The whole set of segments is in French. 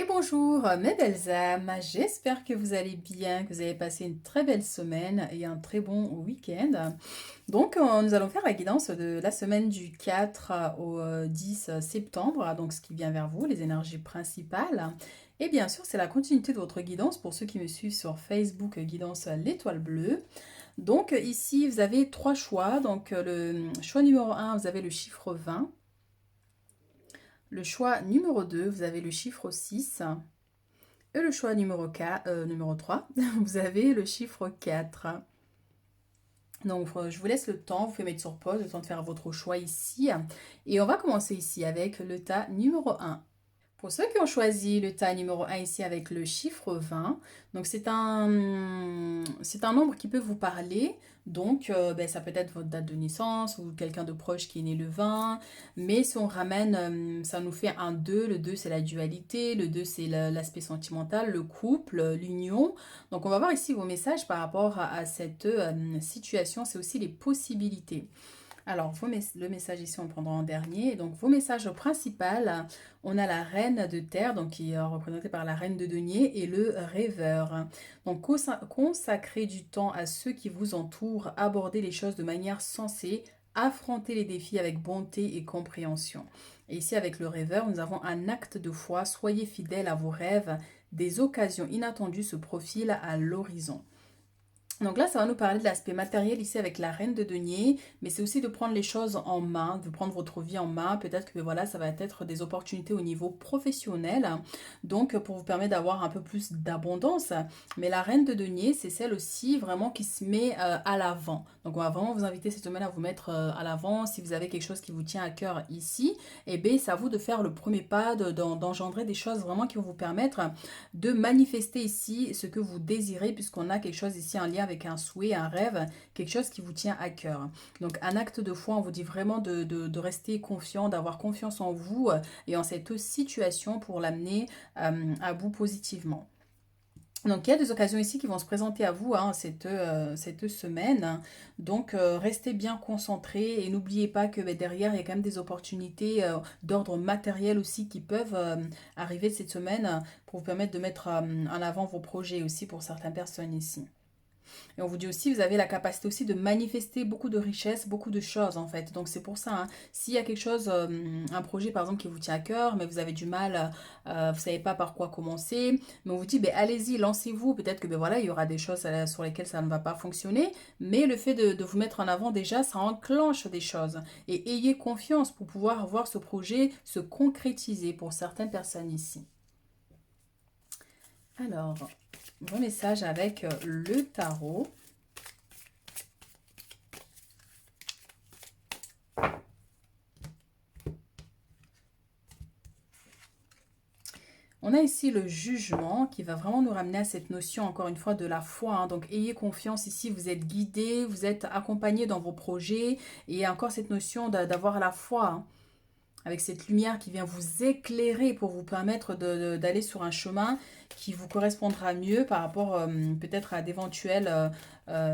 Bonjour mes belles âmes, j'espère que vous allez bien, que vous avez passé une très belle semaine et un très bon week-end. Donc nous allons faire la guidance de la semaine du 4 au 10 septembre, donc ce qui vient vers vous, les énergies principales. Et bien sûr, c'est la continuité de votre guidance pour ceux qui me suivent sur Facebook, guidance l'étoile bleue. Donc ici, vous avez trois choix. Donc le choix numéro un, vous avez le chiffre 20. Le choix numéro 2, vous avez le chiffre 6. Et le choix numéro 3, vous avez le chiffre 4. Donc, je vous laisse le temps, vous pouvez mettre sur pause, le temps de faire votre choix ici. Et on va commencer ici avec le tas numéro 1. Pour ceux qui ont choisi le tas numéro 1 ici avec le chiffre 20, donc c'est un nombre qui peut vous parler. Donc, ça peut être votre date de naissance ou quelqu'un de proche qui est né le 20. Mais si on ramène, ça nous fait un 2. Le 2, c'est la dualité. Le 2, c'est l'aspect sentimental, le couple, l'union. Donc, on va voir ici vos messages par rapport à cette situation. C'est aussi les possibilités. Alors, le message ici, on le prendra en dernier. Donc, vos messages principaux, on a la reine de terre, donc qui est représentée par la reine de denier, et le rêveur. Donc, consacrez du temps à ceux qui vous entourent, abordez les choses de manière sensée, affrontez les défis avec bonté et compréhension. Et ici, avec le rêveur, nous avons un acte de foi, soyez fidèles à vos rêves, des occasions inattendues se profilent à l'horizon. Donc là, ça va nous parler de l'aspect matériel ici avec la reine de denier, mais c'est aussi de prendre les choses en main, de prendre votre vie en main. Peut-être que voilà, ça va être des opportunités au niveau professionnel, donc pour vous permettre d'avoir un peu plus d'abondance. Mais la reine de denier, c'est celle aussi vraiment qui se met à l'avant. Donc on va vraiment vous inviter cette semaine à vous mettre à l'avant. Si vous avez quelque chose qui vous tient à cœur ici, eh bien, c'est à vous de faire le premier pas, d'engendrer des choses vraiment qui vont vous permettre de manifester ici ce que vous désirez, puisqu'on a quelque chose ici en lien avec un souhait, un rêve, quelque chose qui vous tient à cœur. Donc un acte de foi, on vous dit vraiment de rester confiant, d'avoir confiance en vous et en cette situation pour l'amener à bout positivement. Donc il y a des occasions ici qui vont se présenter à vous cette semaine. Donc restez bien concentrés et n'oubliez pas que derrière il y a quand même des opportunités d'ordre matériel aussi qui peuvent arriver cette semaine pour vous permettre de mettre en avant vos projets aussi pour certaines personnes ici. Et on vous dit aussi, vous avez la capacité aussi de manifester beaucoup de richesses, beaucoup de choses en fait. Donc c'est pour ça, hein, s'il y a quelque chose, un projet par exemple qui vous tient à cœur, mais vous avez du mal, vous savez pas par quoi commencer, mais on vous dit, ben, allez-y, lancez-vous. Peut-être que ben, voilà, il y aura des choses sur lesquelles ça ne va pas fonctionner, mais le fait de vous mettre en avant déjà, ça enclenche des choses. Et ayez confiance pour pouvoir voir ce projet se concrétiser pour certaines personnes ici. Alors, vos messages avec le tarot. On a ici le jugement qui va vraiment nous ramener à cette notion, encore une fois, de la foi, hein. Donc, ayez confiance ici, vous êtes guidé, vous êtes accompagné dans vos projets. Et encore cette notion d'avoir la foi, hein, avec cette lumière qui vient vous éclairer pour vous permettre d'aller sur un chemin qui vous correspondra mieux par rapport peut-être à d'éventuels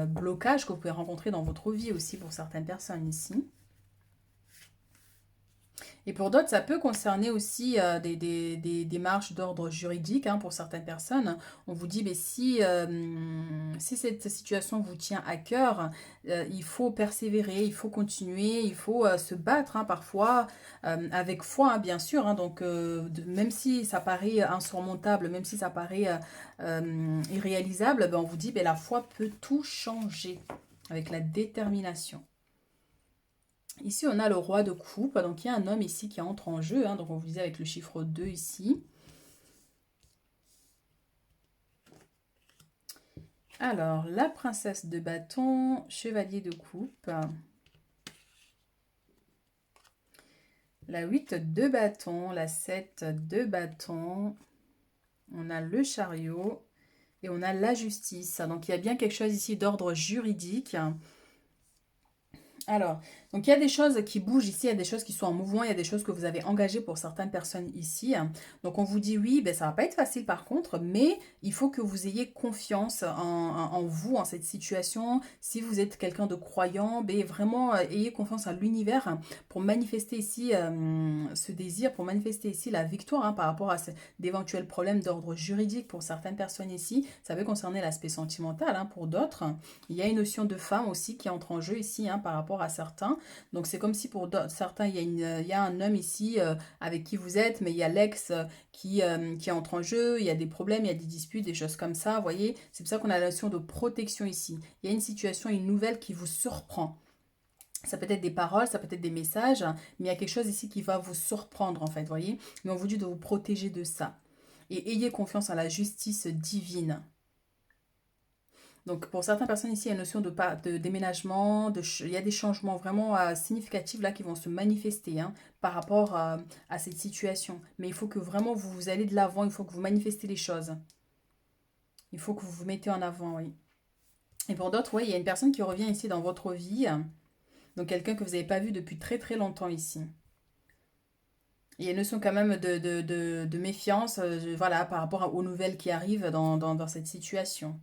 blocages que vous pouvez rencontrer dans votre vie aussi pour certaines personnes ici. Et pour d'autres, ça peut concerner aussi des démarches d'ordre juridique, hein, pour certaines personnes. On vous dit, mais si cette situation vous tient à cœur, il faut persévérer, il faut continuer, il faut se battre, hein, parfois avec foi, hein, bien sûr. Hein. Donc, même si ça paraît insurmontable, même si ça paraît irréalisable, ben, on vous dit, ben, la foi peut tout changer avec la détermination. Ici, on a le roi de coupe. Donc, il y a un homme ici qui entre en jeu, hein. Donc, on vous disait avec le chiffre 2 ici. Alors, la princesse de bâton, chevalier de coupe. La 8 de bâton, la 7 de bâton. On a le chariot et on a la justice. Donc, il y a bien quelque chose ici d'ordre juridique. Alors, Donc, il y a des choses qui bougent ici, il y a des choses qui sont en mouvement, il y a des choses que vous avez engagées pour certaines personnes ici. Donc, on vous dit oui, ben, ça va pas être facile par contre, mais il faut que vous ayez confiance en vous, en cette situation. Si vous êtes quelqu'un de croyant, ben, vraiment ayez confiance en l'univers pour manifester ici ce désir, pour manifester ici la victoire par rapport à d'éventuels problèmes d'ordre juridique pour certaines personnes ici. Ça peut concerner l'aspect sentimental pour d'autres. Il y a une notion de femme aussi qui entre en jeu ici par rapport à certains. Donc c'est comme si pour certains, il y a un homme ici avec qui vous êtes, mais il y a l'ex qui entre en jeu, il y a des problèmes, il y a des disputes, des choses comme ça, vous voyez. C'est pour ça qu'on a la notion de protection ici. Il y a une situation, une nouvelle qui vous surprend. Ça peut être des paroles, ça peut être des messages, mais il y a quelque chose ici qui va vous surprendre en fait, vous voyez. Mais on vous dit de vous protéger de ça. Et ayez confiance en la justice divine. Donc pour certaines personnes ici, il y a une notion de déménagement, il y a des changements vraiment significatifs là qui vont se manifester par rapport à cette situation. Mais il faut que vraiment vous allez de l'avant, il faut que vous manifestez les choses. Il faut que vous vous mettez en avant, oui. Et pour d'autres, oui, il y a une personne qui revient ici dans votre vie. Donc quelqu'un que vous n'avez pas vu depuis très très longtemps ici. Il y a une notion quand même de méfiance voilà, par rapport aux nouvelles qui arrivent dans cette situation.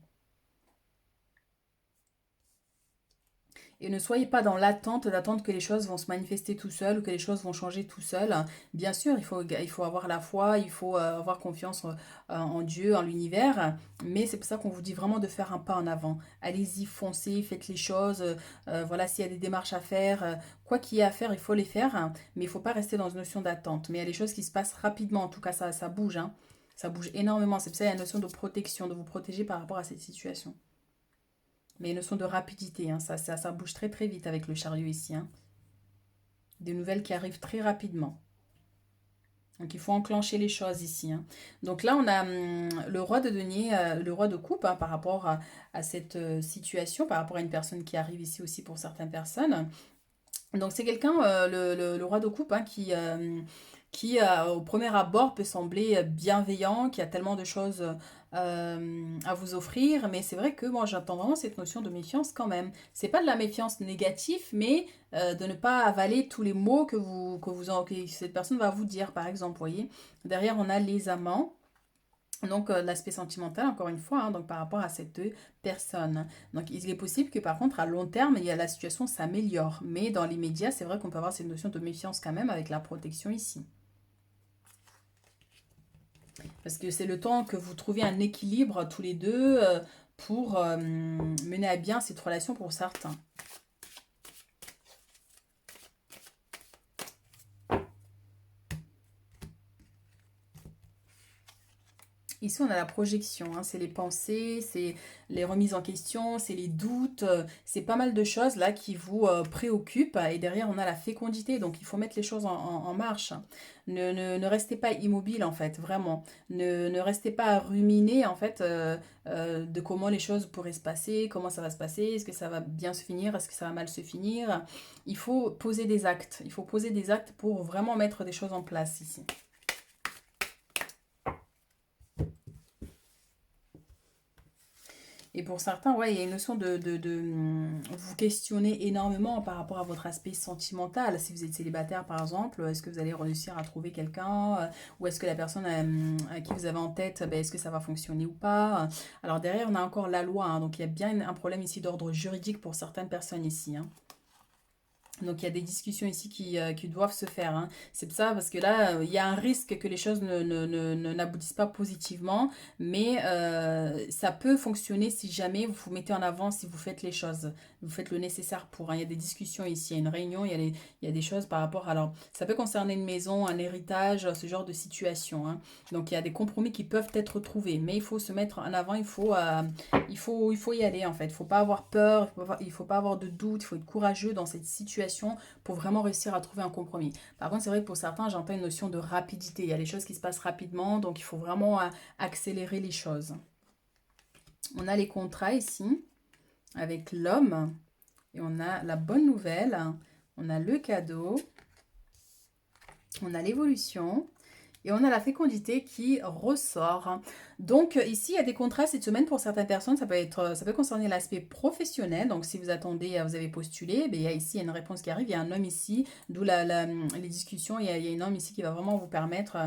Et ne soyez pas dans l'attente d'attendre que les choses vont se manifester tout seul ou que les choses vont changer tout seul. Bien sûr, il faut avoir la foi, il faut avoir confiance en Dieu, en l'univers. Mais c'est pour ça qu'on vous dit vraiment de faire un pas en avant. Allez-y, foncez, faites les choses. Voilà, s'il y a des démarches à faire, quoi qu'il y ait à faire, il faut les faire. Mais il ne faut pas rester dans une notion d'attente. Mais il y a des choses qui se passent rapidement. En tout cas, ça bouge. Ça bouge énormément. C'est pour ça qu'il y a une notion de protection, de vous protéger par rapport à cette situation. Mais une notion de rapidité, ça bouge très très vite avec le chariot ici. Des nouvelles qui arrivent très rapidement. Donc il faut enclencher les choses ici. Donc là on a le roi de denier, le roi de coupe par rapport à cette situation, par rapport à une personne qui arrive ici aussi pour certaines personnes. Donc c'est quelqu'un, le roi de coupe, qui au premier abord peut sembler bienveillant, qui a tellement de choses à vous offrir, mais c'est vrai que moi j'entends vraiment cette notion de méfiance quand même. C'est pas de la méfiance négative, mais de ne pas avaler tous les mots que cette personne va vous dire, par exemple, vous voyez. Derrière on a les amants. Donc l'aspect sentimental, encore une fois, donc par rapport à cette personne. Donc il est possible que par contre à long terme, la situation s'améliore. Mais dans l'immédiat, c'est vrai qu'on peut avoir cette notion de méfiance quand même avec la protection ici. Parce que c'est le temps que vous trouvez un équilibre tous les deux pour mener à bien cette relation pour certains. Ici, on a la projection, c'est les pensées, c'est les remises en question, c'est les doutes, c'est pas mal de choses là qui vous préoccupent. Et derrière, on a la fécondité, donc il faut mettre les choses en marche. Ne restez pas immobile en fait, vraiment. Ne restez pas à ruminer en fait de comment les choses pourraient se passer, comment ça va se passer, est-ce que ça va bien se finir, est-ce que ça va mal se finir. Il faut poser des actes, il faut poser des actes pour vraiment mettre des choses en place ici. Et pour certains, ouais, il y a une notion de vous questionner énormément par rapport à votre aspect sentimental. Si vous êtes célibataire, par exemple, est-ce que vous allez réussir à trouver quelqu'un ou est-ce que la personne à qui vous avez en tête, ben, est-ce que ça va fonctionner ou pas? Alors derrière, on a encore la loi, donc il y a bien un problème ici d'ordre juridique pour certaines personnes ici. Donc il y a des discussions ici qui doivent se faire. C'est pour ça, parce que là, il y a un risque que les choses n'aboutissent pas positivement, mais ça peut fonctionner si jamais vous vous mettez en avant, si vous faites les choses, vous faites le nécessaire pour. Il y a des discussions ici, il y a une réunion, il y a des choses par rapport. Alors, ça peut concerner une maison, un héritage, ce genre de situation. Donc il y a des compromis qui peuvent être trouvés, mais il faut se mettre en avant, il faut y aller en fait. Il ne faut pas avoir peur, il ne faut pas avoir de doute, il faut être courageux dans cette situation pour vraiment réussir à trouver un compromis. Par contre, c'est vrai que pour certains, j'entends une notion de rapidité. Il y a des choses qui se passent rapidement, donc il faut vraiment accélérer les choses. On a les contrats ici, avec l'homme, et on a la bonne nouvelle, on a le cadeau, on a l'évolution, Et on a la fécondité qui ressort. Donc ici, il y a des contrats cette semaine pour certaines personnes. Ça peut concerner l'aspect professionnel. Donc si vous attendez, vous avez postulé, il y a ici une réponse qui arrive. Il y a un homme ici, d'où les discussions. Il y a un homme ici qui va vraiment vous permettre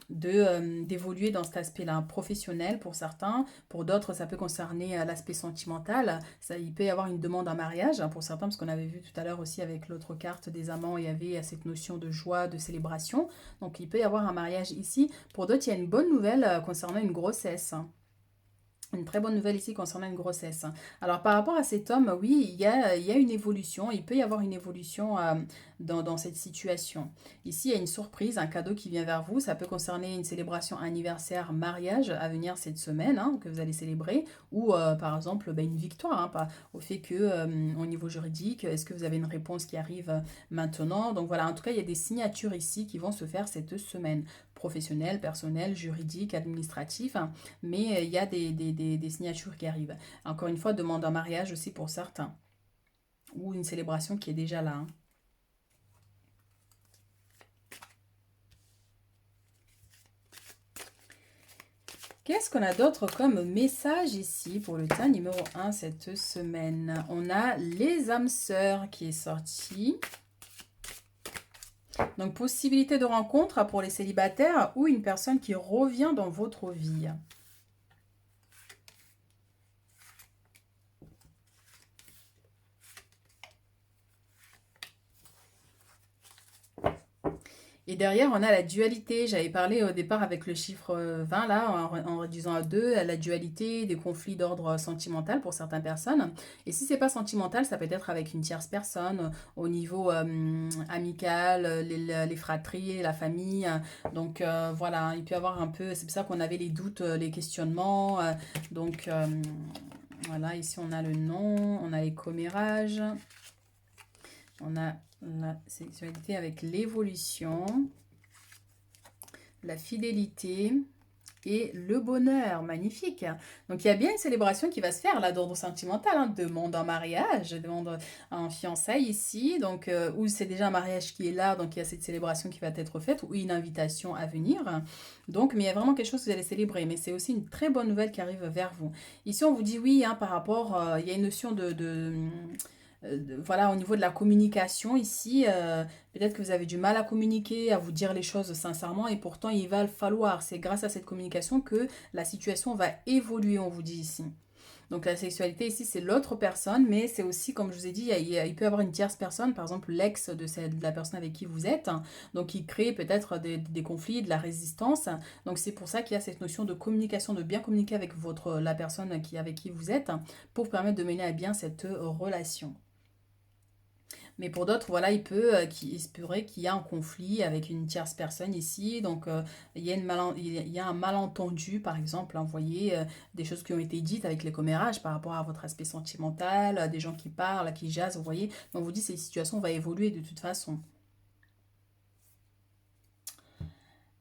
d'évoluer dans cet aspect-là professionnel pour certains. Pour d'autres, ça peut concerner l'aspect sentimental. Il peut y avoir une demande en mariage pour certains, parce qu'on avait vu tout à l'heure aussi avec l'autre carte des amants, il y avait cette notion de joie, de célébration. Donc il peut y avoir un mariage ici. Pour d'autres, il y a une bonne nouvelle concernant une grossesse. Une très bonne nouvelle ici concernant une grossesse. Alors par rapport à cet homme, oui, il y a une évolution, il peut y avoir une évolution dans cette situation. Ici, il y a une surprise, un cadeau qui vient vers vous. Ça peut concerner une célébration anniversaire, mariage à venir cette semaine, que vous allez célébrer, ou par exemple une victoire, au fait que au niveau juridique, est-ce que vous avez une réponse qui arrive maintenant. Donc voilà, en tout cas, il y a des signatures ici qui vont se faire cette semaine, professionnelles, personnelles, juridiques, administratives, mais il y a des signatures qui arrivent. Encore une fois, demande en mariage aussi pour certains, ou une célébration qui est déjà là. Qu'est-ce qu'on a d'autre comme message ici pour le tas numéro 1 cette semaine? On a les âmes sœurs qui est sorti. Donc, possibilité de rencontre pour les célibataires ou une personne qui revient dans votre vie. Et derrière, on a la dualité. J'avais parlé au départ avec le chiffre 20, là, en réduisant à 2, la dualité, des conflits d'ordre sentimental pour certaines personnes. Et si c'est pas sentimental, ça peut être avec une tierce personne, au niveau amical, les fratries, la famille. Donc voilà, il peut y avoir un peu, c'est pour ça qu'on avait les doutes, les questionnements. Donc voilà, ici on a le nom, on a les commérages. On a la sexualité avec l'évolution, la fidélité et le bonheur. Magnifique. Donc, il y a bien une célébration qui va se faire là, d'ordre sentimental. Demande en mariage, demande en fiançailles ici. Donc, ou c'est déjà un mariage qui est là, donc il y a cette célébration qui va être faite, ou une invitation à venir. Donc, mais il y a vraiment quelque chose que vous allez célébrer. Mais c'est aussi une très bonne nouvelle qui arrive vers vous. Ici, on vous dit oui, par rapport, il y a une notion voilà, au niveau de la communication ici, peut-être que vous avez du mal à communiquer, à vous dire les choses sincèrement, et pourtant il va le falloir. C'est grâce à cette communication que la situation va évoluer, on vous dit ici. Donc la sexualité ici, c'est l'autre personne, mais c'est aussi, comme je vous ai dit, il peut y avoir une tierce personne, par exemple l'ex de la personne avec qui vous êtes, donc qui crée peut-être des conflits, de la résistance. Donc c'est pour ça qu'il y a cette notion de communication, de bien communiquer avec la personne avec qui vous êtes, pour permettre de mener à bien cette relation. Mais pour d'autres, voilà, il se pourrait qu'il y ait un conflit avec une tierce personne ici. Donc, il y a un malentendu, par exemple. Vous voyez, des choses qui ont été dites avec les commérages par rapport à votre aspect sentimental, des gens qui parlent, qui jasent, vous voyez. Donc, on vous dit, ces situations vont évoluer de toute façon.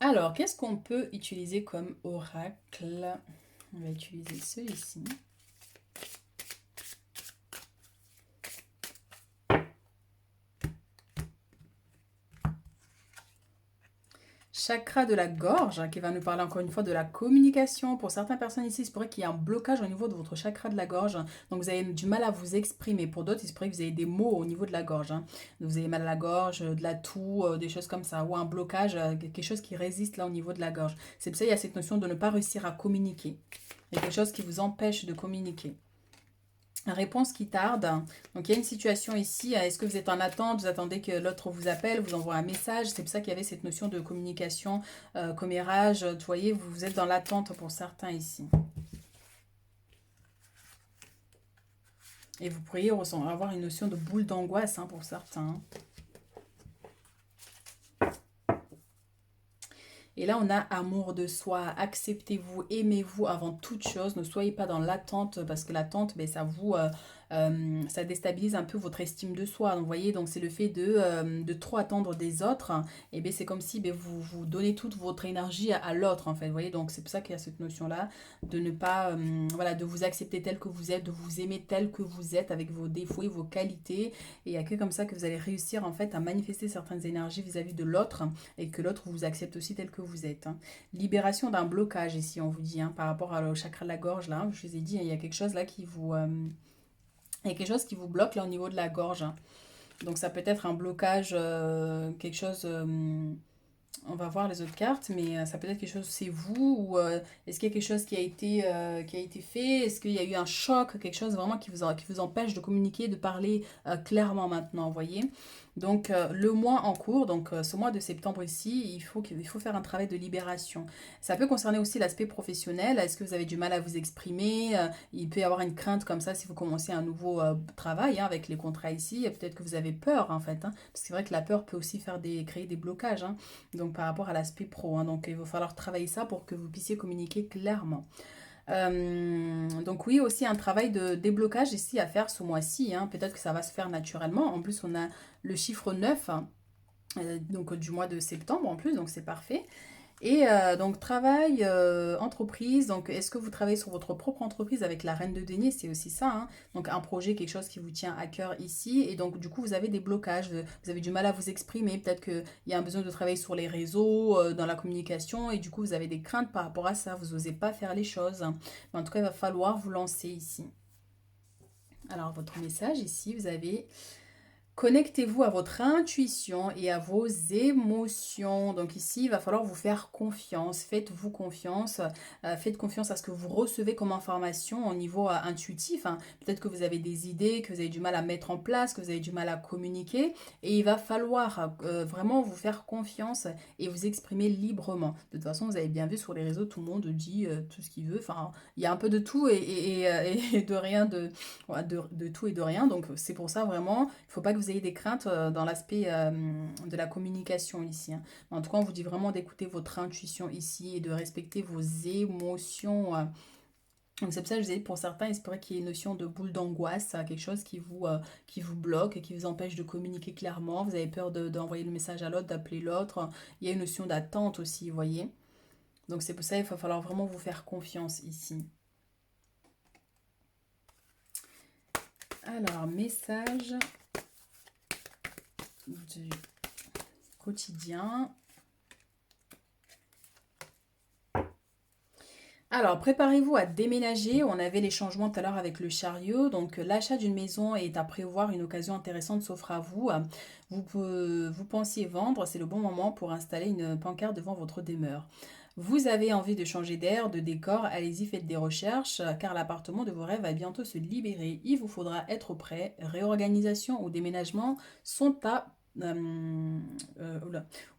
Alors, qu'est-ce qu'on peut utiliser comme oracle? On va utiliser celui-ci. Chakra de la gorge, qui va nous parler encore une fois de la communication. Pour certaines personnes ici, il se pourrait qu'il y ait un blocage au niveau de votre chakra de la gorge. Donc vous avez du mal à vous exprimer. Pour d'autres, il se pourrait que vous ayez des mots au niveau de la gorge. Vous avez mal à la gorge, de la toux, des choses comme ça. Ou un blocage, quelque chose qui résiste là au niveau de la gorge. C'est pour ça qu'il y a cette notion de ne pas réussir à communiquer. Il y a quelque chose qui vous empêche de communiquer. Réponse qui tarde. Donc il y a une situation ici. Est-ce que vous êtes en attente? Vous attendez que l'autre vous appelle, vous envoie un message. C'est pour ça qu'il y avait cette notion de communication, commérage. Vous voyez, vous êtes dans l'attente pour certains ici. Et vous pourriez avoir une notion de boule d'angoisse pour certains. Et là, on a amour de soi, acceptez-vous, aimez-vous avant toute chose. Ne soyez pas dans l'attente, parce que l'attente, ça vous ça déstabilise un peu votre estime de soi. Donc, vous voyez, donc c'est le fait de trop attendre des autres. Et bien, c'est comme si ben, vous donnez toute votre énergie à l'autre, en fait. Vous voyez, donc c'est pour ça qu'il y a cette notion-là de ne pas, voilà, de vous accepter tel que vous êtes, de vous aimer tel que vous êtes, avec vos défauts et vos qualités. Et il n'y a que comme ça que vous allez réussir, en fait, à manifester certaines énergies vis-à-vis de l'autre et que l'autre vous accepte aussi tel que vous êtes. Hein. Libération d'un blocage ici, on vous dit, hein, par rapport au chakra de la gorge, là. Je vous ai dit, il y a quelque chose là qui vous... il y a quelque chose qui vous bloque là au niveau de la gorge. Hein. Donc ça peut être un blocage, quelque chose... on va voir les autres cartes, mais ça peut être quelque chose, c'est vous, ou est-ce qu'il y a quelque chose qui a été fait, est-ce qu'il y a eu un choc, quelque chose vraiment qui vous empêche de communiquer, de parler clairement maintenant, vous voyez. Donc le mois en cours, donc ce mois de septembre ici, il faut faire un travail de libération. Ça peut concerner aussi l'aspect professionnel, est-ce que vous avez du mal à vous exprimer, il peut y avoir une crainte comme ça si vous commencez un nouveau travail hein, avec les contrats ici, peut-être que vous avez peur en fait, hein, parce que c'est vrai que la peur peut aussi créer des blocages. Hein donc par rapport à l'aspect pro. Hein. Donc il va falloir travailler ça pour que vous puissiez communiquer clairement. Donc oui, aussi un travail de déblocage ici à faire ce mois-ci. Hein. Peut-être que ça va se faire naturellement. En plus, on a le chiffre 9 hein, donc du mois de septembre en plus, donc c'est parfait. Et donc travail, entreprise, donc est-ce que vous travaillez sur votre propre entreprise avec la reine de denier, c'est aussi ça, hein. Donc un projet, quelque chose qui vous tient à cœur ici, et donc du coup vous avez des blocages, vous avez du mal à vous exprimer, peut-être qu'il y a un besoin de travailler sur les réseaux, dans la communication, et du coup vous avez des craintes par rapport à ça, vous n'osez pas faire les choses. Mais en tout cas il va falloir vous lancer ici. Alors votre message ici, vous avez... Connectez-vous à votre intuition et à vos émotions. Donc ici, il va falloir vous faire confiance. Faites-vous confiance. Faites confiance à ce que vous recevez comme information au niveau intuitif. Hein. Peut-être que vous avez des idées, que vous avez du mal à mettre en place, que vous avez du mal à communiquer. Et il va falloir vraiment vous faire confiance et vous exprimer librement. De toute façon, vous avez bien vu sur les réseaux, tout le monde dit tout ce qu'il veut. Enfin, il y a un peu de tout et de rien, de tout et de rien. Donc c'est pour ça vraiment, il ne faut pas que vous ayez des craintes dans l'aspect de la communication ici. Hein. En tout cas, on vous dit vraiment d'écouter votre intuition ici et de respecter vos émotions. Donc c'est pour ça que je vous ai dit, pour certains, il se pourrait qu'il y ait une notion de boule d'angoisse, quelque chose qui vous bloque, qui vous empêche de communiquer clairement. Vous avez peur d'envoyer le message à l'autre, d'appeler l'autre. Il y a une notion d'attente aussi, vous voyez. Donc c'est pour ça qu'il va falloir vraiment vous faire confiance ici. Alors, message du quotidien. Alors, préparez-vous à déménager. On avait les changements tout à l'heure avec le chariot. Donc, l'achat d'une maison est à prévoir. Une occasion intéressante s'offre à vous. Vous pensiez vendre. C'est le bon moment pour installer une pancarte devant votre demeure. Vous avez envie de changer d'air, de décor. Allez-y, faites des recherches car l'appartement de vos rêves va bientôt se libérer. Il vous faudra être prêt. Réorganisation ou déménagement sont à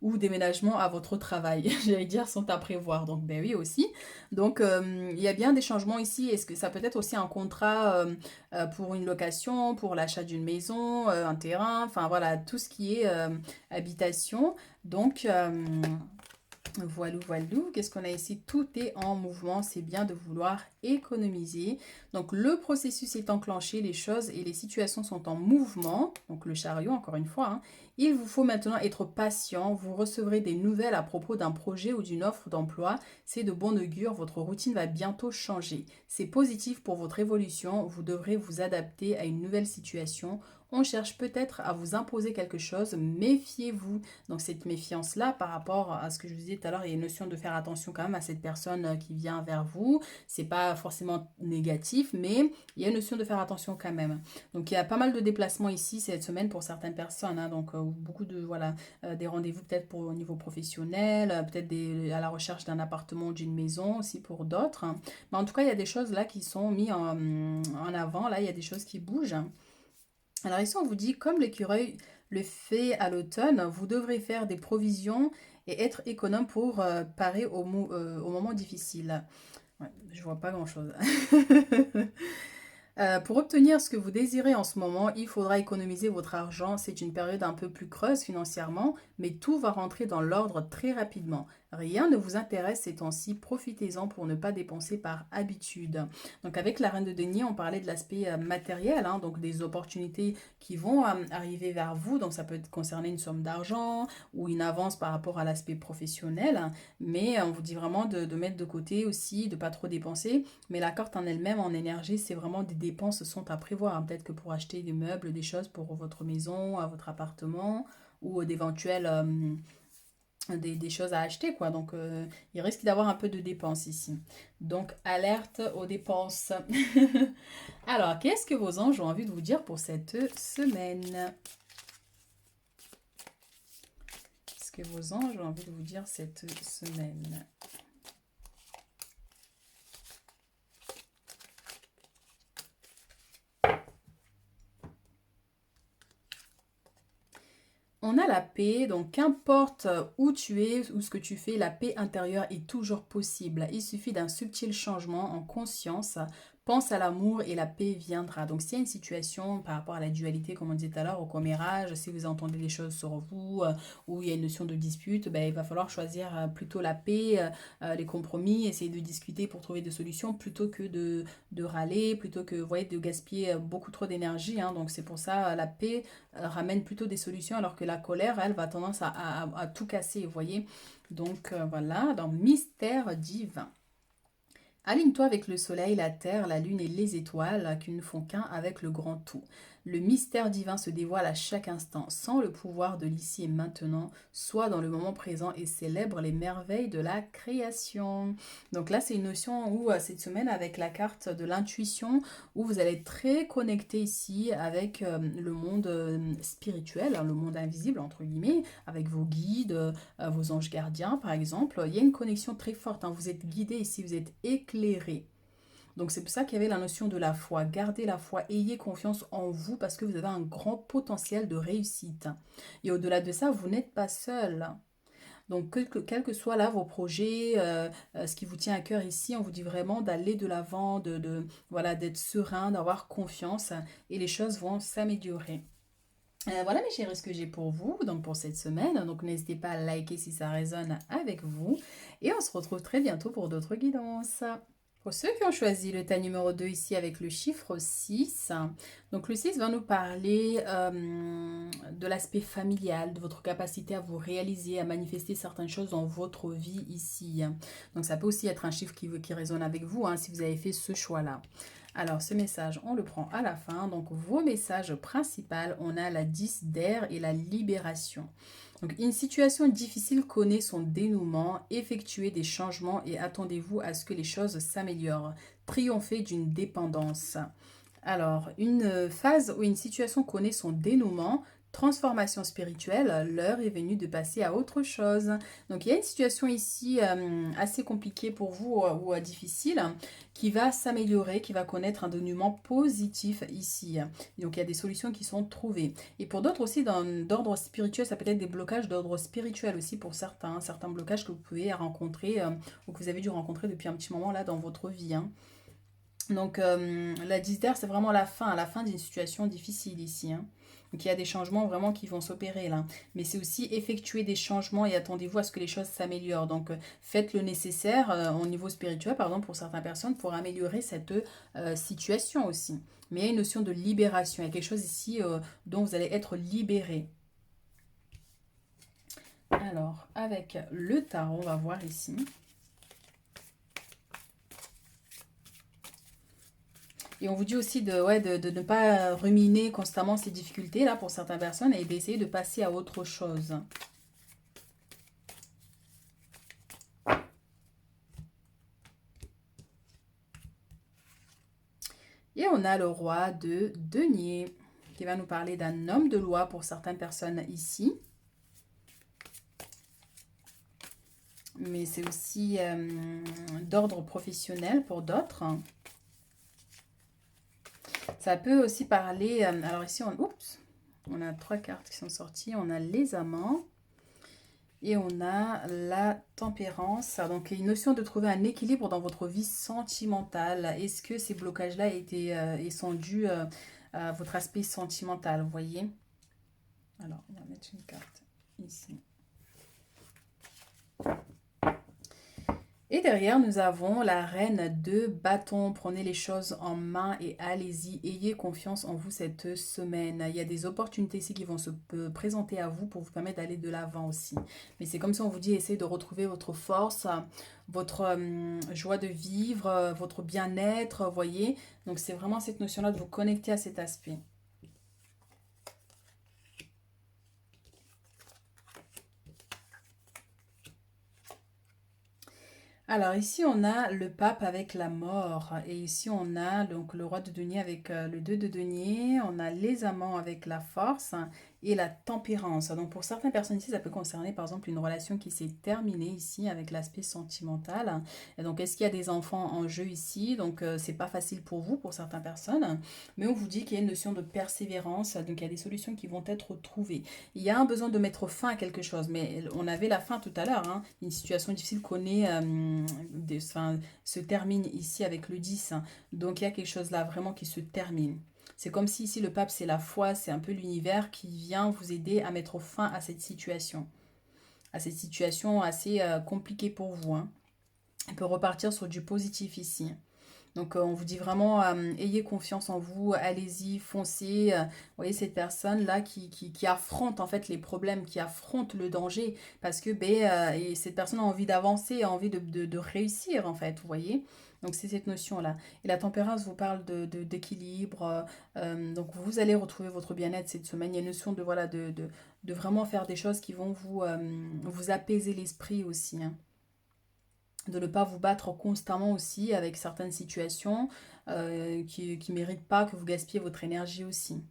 ou déménagement à votre travail, j'allais dire, sont à prévoir. Donc, ben oui, aussi. Donc, il y a bien des changements ici. Est-ce que ça peut être aussi un contrat pour une location, pour l'achat d'une maison, un terrain, enfin voilà, tout ce qui est habitation. Donc, voilà, voilà. Qu'est-ce qu'on a ici? Tout est en mouvement. C'est bien de vouloir économiser. Donc, le processus est enclenché. Les choses et les situations sont en mouvement. Donc, le chariot, encore une fois. Hein. Il vous faut maintenant être patient. Vous recevrez des nouvelles à propos d'un projet ou d'une offre d'emploi. C'est de bon augure. Votre routine va bientôt changer. C'est positif pour votre évolution. Vous devrez vous adapter à une nouvelle situation. On cherche peut-être à vous imposer quelque chose, méfiez-vous. Donc cette méfiance-là par rapport à ce que je vous disais tout à l'heure, il y a une notion de faire attention quand même à cette personne qui vient vers vous. C'est pas forcément négatif, mais il y a une notion de faire attention quand même. Donc il y a pas mal de déplacements ici cette semaine pour certaines personnes. Hein, donc beaucoup de voilà des rendez-vous peut-être pour au niveau professionnel, peut-être à la recherche d'un appartement ou d'une maison aussi pour d'autres. Hein. Mais en tout cas, il y a des choses là qui sont mises en avant. Là, il y a des choses qui bougent. Alors ici, on vous dit, comme l'écureuil le fait à l'automne, vous devrez faire des provisions et être économe pour parer au moment difficile. Ouais, je vois pas grand-chose. Pour obtenir ce que vous désirez en ce moment, il faudra économiser votre argent. C'est une période un peu plus creuse financièrement, mais tout va rentrer dans l'ordre très rapidement. Rien ne vous intéresse ces temps-ci, profitez-en pour ne pas dépenser par habitude. Donc avec la reine de denier, on parlait de l'aspect matériel, hein, donc des opportunités qui vont arriver vers vous. Donc ça peut concerner une somme d'argent ou une avance par rapport à l'aspect professionnel. Mais on vous dit vraiment de mettre de côté aussi, de pas trop dépenser. Mais la carte en elle-même, en énergie, c'est vraiment des dépenses sont à prévoir, hein. Peut-être que pour acheter des meubles, des choses pour votre maison, à votre appartement ou d'éventuels des choses à acheter, quoi. Donc, il risque d'avoir un peu de dépenses ici. Donc, alerte aux dépenses. Alors, qu'est-ce que vos anges ont envie de vous dire pour cette semaine? Qu'est-ce que vos anges ont envie de vous dire cette semaine? On a la paix, donc qu'importe où tu es ou ce que tu fais, la paix intérieure est toujours possible. Il suffit d'un subtil changement en conscience. Pense à l'amour et la paix viendra. Donc s'il y a une situation par rapport à la dualité, comme on disait tout à l'heure, au commérage, si vous entendez des choses sur vous, ou il y a une notion de dispute, ben, il va falloir choisir plutôt la paix, les compromis, essayer de discuter pour trouver des solutions plutôt que de râler, plutôt que vous voyez, de gaspiller beaucoup trop d'énergie, hein. Donc c'est pour ça la paix ramène plutôt des solutions alors que la colère, elle, va tendance à tout casser, vous voyez. Donc voilà, dans Mystère divin. Aligne-toi avec le soleil, la terre, la lune et les étoiles qui ne font qu'un avec le grand tout. Le mystère divin se dévoile à chaque instant, sans le pouvoir de l'ici et maintenant, soit dans le moment présent et célèbre les merveilles de la création. Donc là, c'est une notion où cette semaine, avec la carte de l'intuition, où vous allez être très connecté ici avec le monde spirituel, hein, le monde invisible, entre guillemets, avec vos guides, vos anges gardiens, par exemple. Il y a une connexion très forte, hein. Vous êtes guidé ici, vous êtes éclairé. Donc c'est pour ça qu'il y avait la notion de la foi. Gardez la foi, ayez confiance en vous parce que vous avez un grand potentiel de réussite. Et au-delà de ça, vous n'êtes pas seul. Donc quel que soit là vos projets, ce qui vous tient à cœur ici, on vous dit vraiment d'aller de l'avant, voilà, d'être serein, d'avoir confiance et les choses vont s'améliorer. Voilà mes chéris ce que j'ai pour vous, donc pour cette semaine. Donc n'hésitez pas à liker si ça résonne avec vous. Et on se retrouve très bientôt pour d'autres guidances. Pour ceux qui ont choisi le tas numéro 2 ici avec le chiffre 6, donc le 6 va nous parler de l'aspect familial, de votre capacité à vous réaliser, à manifester certaines choses dans votre vie ici. Donc ça peut aussi être un chiffre qui résonne avec vous, hein, si vous avez fait ce choix-là. Alors ce message, on le prend à la fin. Donc vos messages principaux, on a la 10 d'air et la libération. Donc, une situation difficile connaît son dénouement, effectuez des changements et attendez-vous à ce que les choses s'améliorent. Triomphez d'une dépendance. Alors, une phase où une situation connaît son dénouement, transformation spirituelle, l'heure est venue de passer à autre chose. Donc, il y a une situation ici assez compliquée pour vous ou difficile qui va s'améliorer, qui va connaître un dénouement positif ici. Donc, il y a des solutions qui sont trouvées. Et pour d'autres aussi, d'ordre spirituel, ça peut être des blocages d'ordre spirituel aussi pour certains, certains blocages que vous pouvez rencontrer ou que vous avez dû rencontrer depuis un petit moment là dans votre vie, hein. Donc la 10 d'air, c'est vraiment la fin d'une situation difficile ici, hein. Donc il y a des changements vraiment qui vont s'opérer là. Mais c'est aussi effectuer des changements et attendez-vous à ce que les choses s'améliorent. Donc faites le nécessaire au niveau spirituel, par exemple pour certaines personnes, pour améliorer cette situation aussi. Mais il y a une notion de libération. Il y a quelque chose ici dont vous allez être libéré. Alors, avec le tarot, on va voir ici. Et on vous dit aussi de ne pas ruminer constamment ces difficultés-là pour certaines personnes et d'essayer de passer à autre chose. Et on a le roi de denier qui va nous parler d'un homme de loi pour certaines personnes ici. Mais c'est aussi d'ordre professionnel pour d'autres. Ça peut aussi parler... alors ici, on a 3 cartes qui sont sorties. On a les amants. Et on a la tempérance. Donc, il y a une notion de trouver un équilibre dans votre vie sentimentale. Est-ce que ces blocages-là sont dus à votre aspect sentimental, vous voyez? Alors, on va mettre une carte ici. Et derrière, nous avons la reine de bâton. Prenez les choses en main et allez-y. Ayez confiance en vous cette semaine. Il y a des opportunités ici qui vont se présenter à vous pour vous permettre d'aller de l'avant aussi. Mais c'est comme si on vous dit, essayez de retrouver votre force, votre joie de vivre, votre bien-être, voyez. Donc c'est vraiment cette notion-là de vous connecter à cet aspect. Alors ici on a le pape avec la mort et ici on a donc le roi de denier avec le 2 de denier, on a les amants avec la force et la tempérance. Donc pour certaines personnes ici ça peut concerner par exemple une relation qui s'est terminée ici avec l'aspect sentimental. Et donc est-ce qu'il y a des enfants en jeu ici? Donc c'est pas facile pour vous pour certaines personnes, mais on vous dit qu'il y a une notion de persévérance, donc il y a des solutions qui vont être trouvées. Il y a un besoin de mettre fin à quelque chose, mais on avait la fin tout à l'heure, hein. Une situation difficile qu'on est, enfin, se termine ici avec le 10, hein. Donc il y a quelque chose là vraiment qui se termine. C'est comme si ici le pape c'est la foi, c'est un peu l'univers qui vient vous aider à mettre fin à cette situation assez compliquée pour vous, hein. On peut repartir sur du positif ici. Donc on vous dit vraiment, ayez confiance en vous, allez-y, foncez. Vous voyez cette personne-là qui affronte en fait les problèmes, qui affronte le danger, parce que et cette personne a envie d'avancer, a envie de réussir en fait, vous voyez. Donc c'est cette notion-là. Et la tempérance vous parle d'équilibre. Donc vous allez retrouver votre bien-être cette semaine. Il y a une notion de, voilà, de vraiment faire des choses qui vont vous apaiser l'esprit aussi, hein, de ne pas vous battre constamment aussi avec certaines situations qui ne méritent pas que vous gaspillez votre énergie aussi.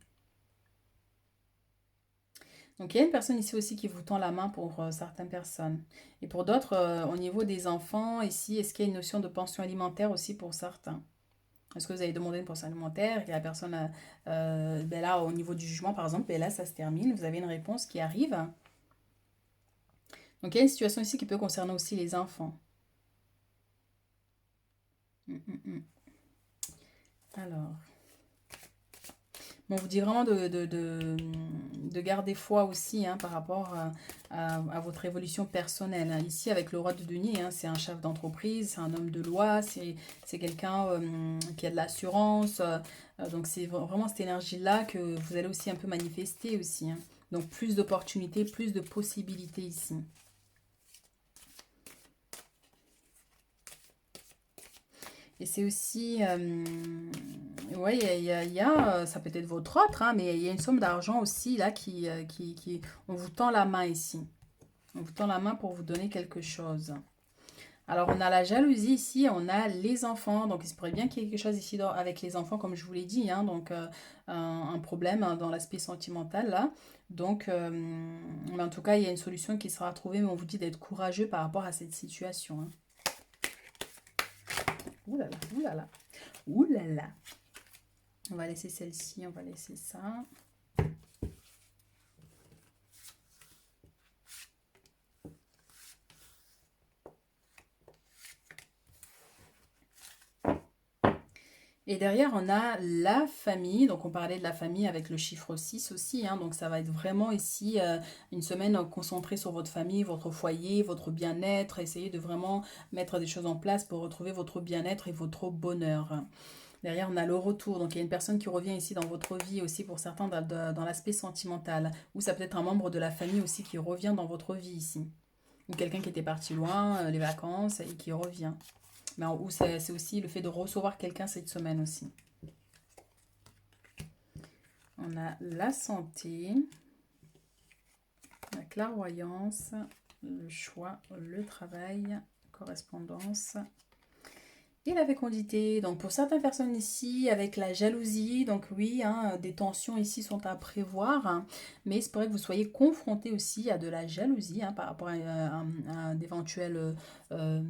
Donc il y a une personne ici aussi qui vous tend la main pour certaines personnes. Et pour d'autres, au niveau des enfants, ici, est-ce qu'il y a une notion de pension alimentaire aussi pour certains? Est-ce que vous avez demandé une pension alimentaire et la personne, là, au niveau du jugement, par exemple, et là, ça se termine, vous avez une réponse qui arrive. Donc il y a une situation ici qui peut concerner aussi les enfants. Hum, hum, hum. Alors. On vous dit vraiment de garder foi aussi, hein, par rapport à votre évolution personnelle, hein. Ici, avec le roi de denier, hein, c'est un chef d'entreprise, c'est un homme de loi, c'est quelqu'un qui a de l'assurance. Donc, c'est vraiment cette énergie-là que vous allez aussi un peu manifester aussi, hein. Donc, plus d'opportunités, plus de possibilités ici. Et c'est aussi, ouais, ça peut être votre autre, hein, mais il y a une somme d'argent aussi là on vous tend la main ici. On vous tend la main pour vous donner quelque chose. Alors, on a la jalousie ici, on a les enfants. Donc, il se pourrait bien qu'il y ait quelque chose ici avec les enfants, comme je vous l'ai dit, hein, donc un problème, hein, dans l'aspect sentimental là. Donc, mais en tout cas, il y a une solution qui sera trouvée, mais on vous dit d'être courageux par rapport à cette situation, hein. Ouh là là, ouh là là. Ouh là là. On va laisser celle-ci, on va laisser ça. Et derrière, on a la famille. Donc, on parlait de la famille avec le chiffre 6 aussi, hein. Donc, ça va être vraiment ici une semaine concentrée sur votre famille, votre foyer, votre bien-être. Essayez de vraiment mettre des choses en place pour retrouver votre bien-être et votre bonheur. Derrière, on a le retour. Donc, il y a une personne qui revient ici dans votre vie aussi pour certains dans l'aspect sentimental. Ou ça peut être un membre de la famille aussi qui revient dans votre vie ici. Ou quelqu'un qui était parti loin, les vacances, et qui revient. Mais ou c'est aussi le fait de recevoir quelqu'un cette semaine aussi. On a la santé, la clairvoyance, le choix, le travail, correspondance et la fécondité. Donc pour certaines personnes ici, avec la jalousie, donc oui, hein, des tensions ici sont à prévoir, hein, mais il se pourrait que vous soyez confronté aussi à de la jalousie, hein, par rapport à d'éventuels, euh,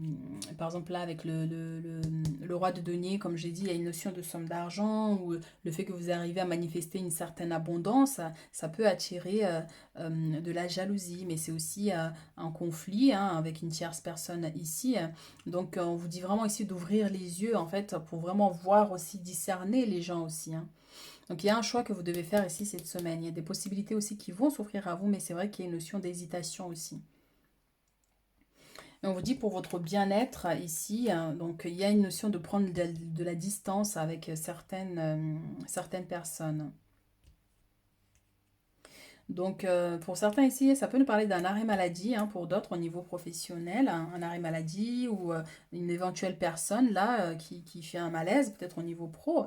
par exemple là avec le roi de denier, comme j'ai dit, il y a une notion de somme d'argent, ou le fait que vous arrivez à manifester une certaine abondance, ça peut attirer de la jalousie, mais c'est aussi un conflit, hein, avec une tierce personne ici. Donc on vous dit vraiment ici d'ouvrir les yeux en fait pour vraiment voir aussi, discerner les gens aussi, hein. Donc il y a un choix que vous devez faire ici cette semaine. Il y a des possibilités aussi qui vont s'offrir à vous, mais c'est vrai qu'il y a une notion d'hésitation aussi. Et on vous dit pour votre bien-être ici, hein, donc il y a une notion de prendre de la distance avec certaines personnes. Donc, pour certains ici, ça peut nous parler d'un arrêt maladie, hein, pour d'autres au niveau professionnel, un arrêt maladie ou une éventuelle personne là qui fait un malaise, peut-être au niveau pro.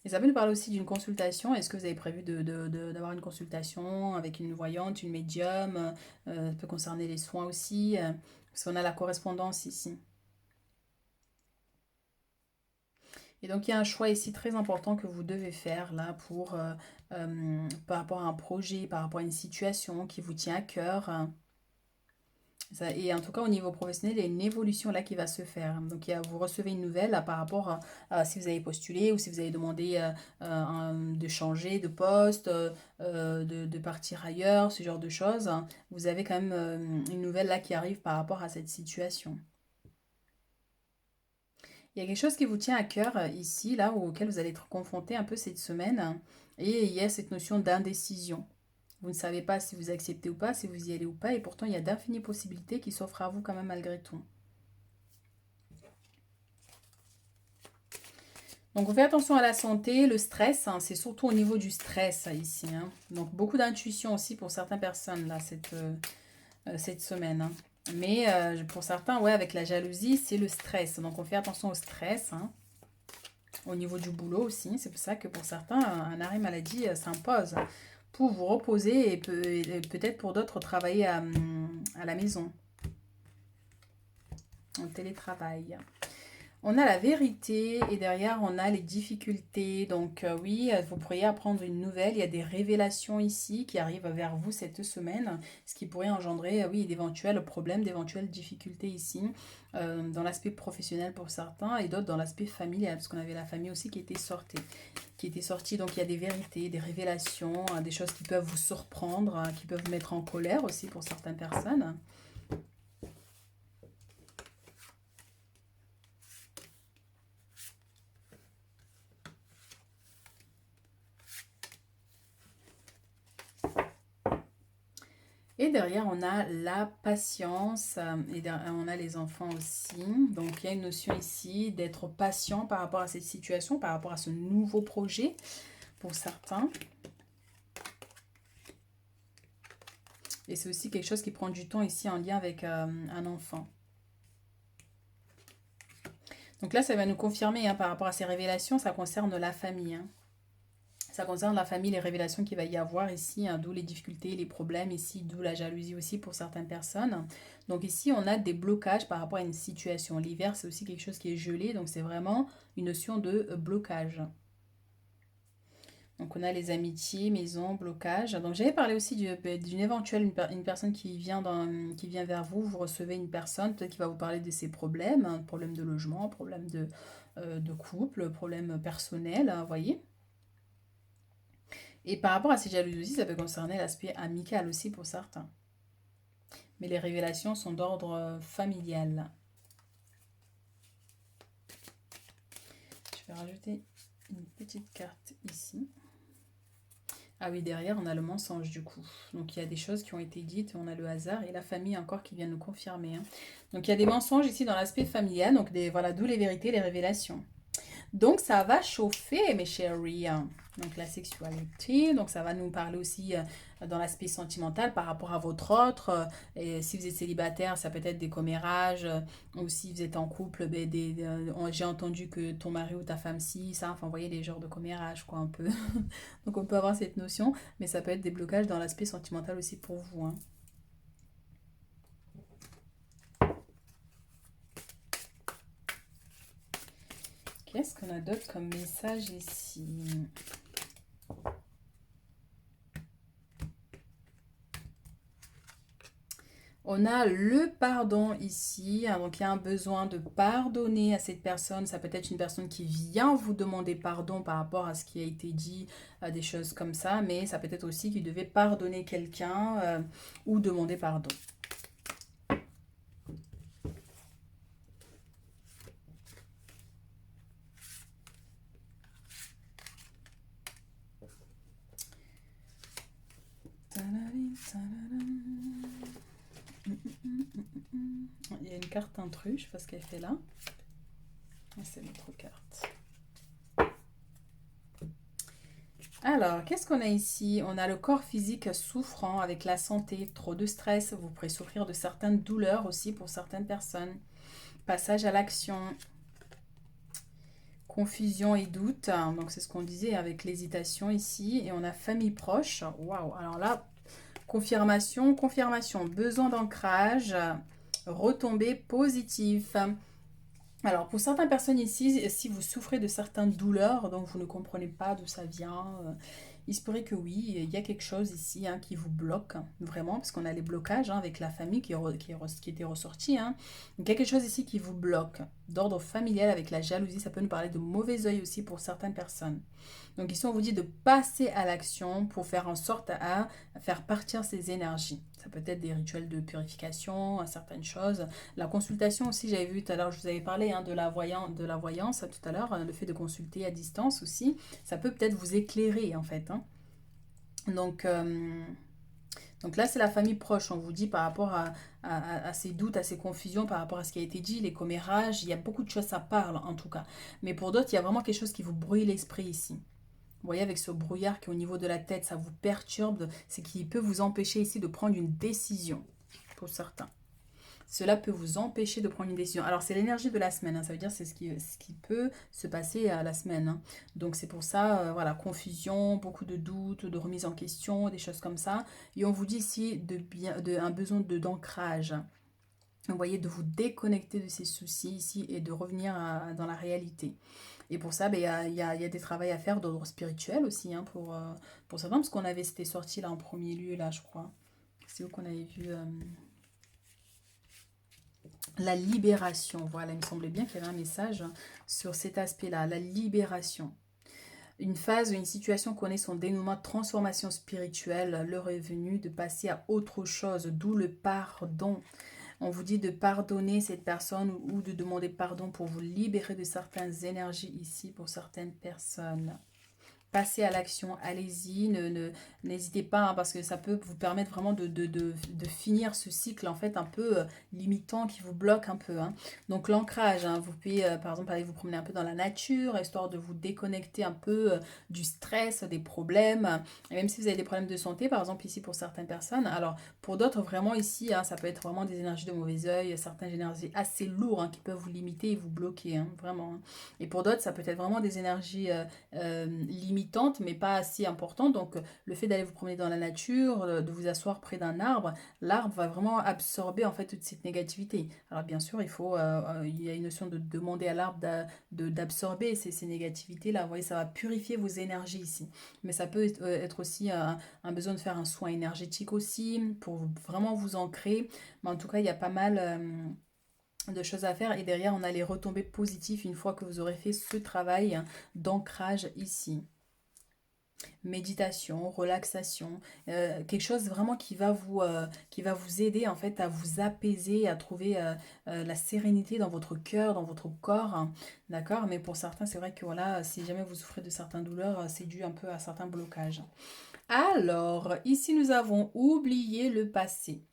Et ça peut nous parler aussi d'une consultation. Est-ce que vous avez prévu d'avoir une consultation avec une voyante, une médium? Ça peut concerner les soins aussi, parce qu'on a la correspondance ici. Et donc, il y a un choix ici très important que vous devez faire là par rapport à un projet, par rapport à une situation qui vous tient à cœur. Et en tout cas, au niveau professionnel, il y a une évolution là qui va se faire. Donc, vous recevez une nouvelle là, par rapport à si vous avez postulé ou si vous avez demandé de changer de poste, de partir ailleurs, ce genre de choses. Vous avez quand même une nouvelle là qui arrive par rapport à cette situation. Il y a quelque chose qui vous tient à cœur ici, là, auquel vous allez être confronté un peu cette semaine. Et il y a cette notion d'indécision. Vous ne savez pas si vous acceptez ou pas, si vous y allez ou pas, et pourtant il y a d'infinies possibilités qui s'offrent à vous quand même malgré tout. Donc on fait attention à la santé, le stress, hein, c'est surtout au niveau du stress ici, hein. Donc beaucoup d'intuition aussi pour certaines personnes là cette semaine, hein. Mais pour certains, ouais, avec la jalousie, c'est le stress. Donc on fait attention au stress, hein. Au niveau du boulot aussi, c'est pour ça que pour certains, un arrêt maladie s'impose pour vous reposer et peut-être pour d'autres travailler à la maison, en télétravail. On a la vérité et derrière on a les difficultés. Donc oui, vous pourriez apprendre une nouvelle. Il y a des révélations ici qui arrivent vers vous cette semaine, ce qui pourrait engendrer, oui, d'éventuels problèmes, d'éventuelles difficultés ici, dans l'aspect professionnel pour certains et d'autres dans l'aspect familial, parce qu'on avait la famille aussi qui était sortie. Donc il y a des vérités, des révélations, des choses qui peuvent vous surprendre, qui peuvent vous mettre en colère aussi pour certaines personnes. Et derrière, on a la patience et on a les enfants aussi. Donc, il y a une notion ici d'être patient par rapport à cette situation, par rapport à ce nouveau projet pour certains. Et c'est aussi quelque chose qui prend du temps ici en lien avec un enfant. Donc là, ça va nous confirmer par rapport à ces révélations, ça concerne la famille. Ça concerne la famille, les révélations qu'il va y avoir ici, d'où les difficultés, les problèmes ici, d'où la jalousie aussi pour certaines personnes. Donc ici, on a des blocages par rapport à une situation. L'hiver, c'est aussi quelque chose qui est gelé, donc c'est vraiment une notion de blocage. Donc on a les amitiés, maison, blocage. Donc j'avais parlé aussi d'une éventuelle une personne qui vient vers vous, vous recevez une personne, peut-être qui va vous parler de ses problèmes, problèmes de logement, problèmes de couple, problèmes personnels, vous voyez. Et par rapport à ces jalousies, ça peut concerner l'aspect amical aussi pour certains. Mais les révélations sont d'ordre familial. Je vais rajouter une petite carte ici. Ah oui, derrière, on a le mensonge du coup. Donc il y a des choses qui ont été dites, on a le hasard et la famille encore qui vient nous confirmer, hein. Donc il y a des mensonges ici dans l'aspect familial, donc voilà, d'où les vérités, les révélations. Donc, ça va chauffer, mes chéris. Donc, la sexualité. Donc, ça va nous parler aussi dans l'aspect sentimental par rapport à votre autre. Et si vous êtes célibataire, ça peut être des commérages. Ou si vous êtes en couple, j'ai entendu que ton mari ou ta femme, si, ça. Enfin, vous voyez les genres de commérages, quoi, un peu. Donc, on peut avoir cette notion. Mais ça peut être des blocages dans l'aspect sentimental aussi pour vous, hein. Qu'est-ce qu'on a d'autre comme message ici? On a le pardon ici, hein, donc il y a un besoin de pardonner à cette personne. Ça peut être une personne qui vient vous demander pardon par rapport à ce qui a été dit, des choses comme ça, mais ça peut être aussi qu'il devait pardonner quelqu'un ou demander pardon. Il y a une carte intrus, je sais pas ce qu'elle fait là. C'est notre carte. Alors, qu'est-ce qu'on a ici? On a le corps physique souffrant avec la santé, trop de stress. Vous pourrez souffrir de certaines douleurs aussi pour certaines personnes. Passage à l'action, confusion et doute. Donc, c'est ce qu'on disait avec l'hésitation ici. Et on a famille proche. Waouh! Alors là, confirmation, confirmation. Besoin d'ancrage. Retombée positive. Alors, pour certaines personnes ici, si vous souffrez de certaines douleurs, donc vous ne comprenez pas d'où ça vient, il se pourrait que oui, il y a quelque chose ici qui vous bloque, vraiment, parce qu'on a les blocages avec la famille qui était ressortie. Donc, il y a quelque chose ici qui vous bloque, d'ordre familial avec la jalousie, ça peut nous parler de mauvais œil aussi pour certaines personnes. Donc ici, on vous dit de passer à l'action pour faire en sorte à faire partir ces énergies. Ça peut être des rituels de purification, certaines choses. La consultation aussi, j'avais vu tout à l'heure, je vous avais parlé de la voyance tout à l'heure, le fait de consulter à distance aussi, ça peut peut-être vous éclairer en fait. Donc, donc là, c'est la famille proche. On vous dit par rapport à ces doutes, à ces confusions, par rapport à ce qui a été dit, les commérages, il y a beaucoup de choses, ça parle en tout cas. Mais pour d'autres, il y a vraiment quelque chose qui vous brouille l'esprit ici. Vous voyez, avec ce brouillard qui est au niveau de la tête, ça vous perturbe, c'est qui peut vous empêcher ici de prendre une décision, pour certains. Cela peut vous empêcher de prendre une décision. Alors, c'est l'énergie de la semaine, ça veut dire c'est ce qui peut se passer à la semaine. Donc, c'est pour ça, voilà, confusion, beaucoup de doutes, de remise en question, des choses comme ça. Et on vous dit ici un besoin d'ancrage. Vous voyez, de vous déconnecter de ces soucis ici et de revenir dans la réalité. Et pour ça, il y a des travaux à faire d'ordre spirituel aussi, pour certains, parce c'était sorti là en premier lieu, là, je crois. C'est où qu'on avait vu la libération. Voilà, il me semblait bien qu'il y avait un message sur cet aspect-là, la libération. Une phase ou une situation connaît son dénouement de transformation spirituelle, l'heure est venue de passer à autre chose, d'où le pardon. On vous dit de pardonner cette personne ou de demander pardon pour vous libérer de certaines énergies ici pour certaines personnes. Passez à l'action, allez-y, n'hésitez pas parce que ça peut vous permettre vraiment de finir ce cycle en fait un peu limitant qui vous bloque un peu. Donc l'ancrage, vous pouvez par exemple aller vous promener un peu dans la nature, histoire de vous déconnecter un peu du stress, des problèmes. Et même si vous avez des problèmes de santé, par exemple ici pour certaines personnes, alors pour d'autres vraiment ici, ça peut être vraiment des énergies de mauvais oeil, certaines énergies assez lourdes qui peuvent vous limiter et vous bloquer, vraiment. Et pour d'autres, ça peut être vraiment des énergies limitante mais pas assez importante. Donc le fait d'aller vous promener dans la nature, de vous asseoir près d'un arbre, l'arbre va vraiment absorber en fait toute cette négativité. Alors bien sûr, il y a une notion de demander à l'arbre d'absorber ces négativités là. Vous voyez, ça va purifier vos énergies ici. Mais ça peut être aussi un besoin de faire un soin énergétique aussi pour vraiment vous ancrer. Mais en tout cas, il y a pas mal de choses à faire et derrière on a les retombées positives une fois que vous aurez fait ce travail d'ancrage ici. Méditation, relaxation, quelque chose vraiment qui va vous aider en fait à vous apaiser, à trouver la sérénité dans votre cœur, dans votre corps, d'accord? Mais pour certains, c'est vrai que voilà, si jamais vous souffrez de certaines douleurs, c'est dû un peu à certains blocages. Alors, ici nous avons oublié le passé.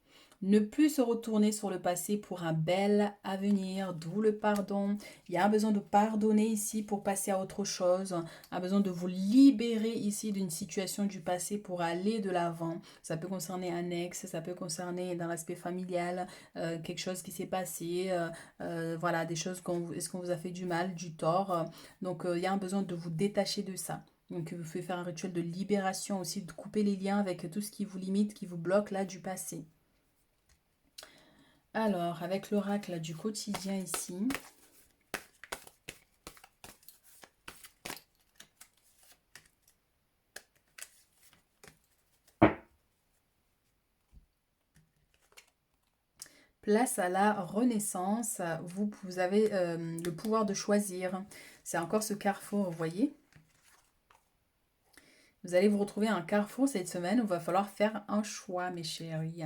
Ne plus se retourner sur le passé pour un bel avenir, d'où le pardon. Il y a un besoin de pardonner ici pour passer à autre chose, un besoin de vous libérer ici d'une situation du passé pour aller de l'avant. Ça peut concerner un ex, ça peut concerner dans l'aspect familial, quelque chose qui s'est passé, voilà, des choses est-ce qu'on vous a fait du mal, du tort. Donc il y a un besoin de vous détacher de ça. Donc vous pouvez faire un rituel de libération aussi, de couper les liens avec tout ce qui vous limite, qui vous bloque là du passé. Alors, avec l'oracle du quotidien ici. Place à la renaissance. Vous avez le pouvoir de choisir. C'est encore ce carrefour, vous voyez. Vous allez vous retrouver à un carrefour cette semaine où il va falloir faire un choix, mes chéris.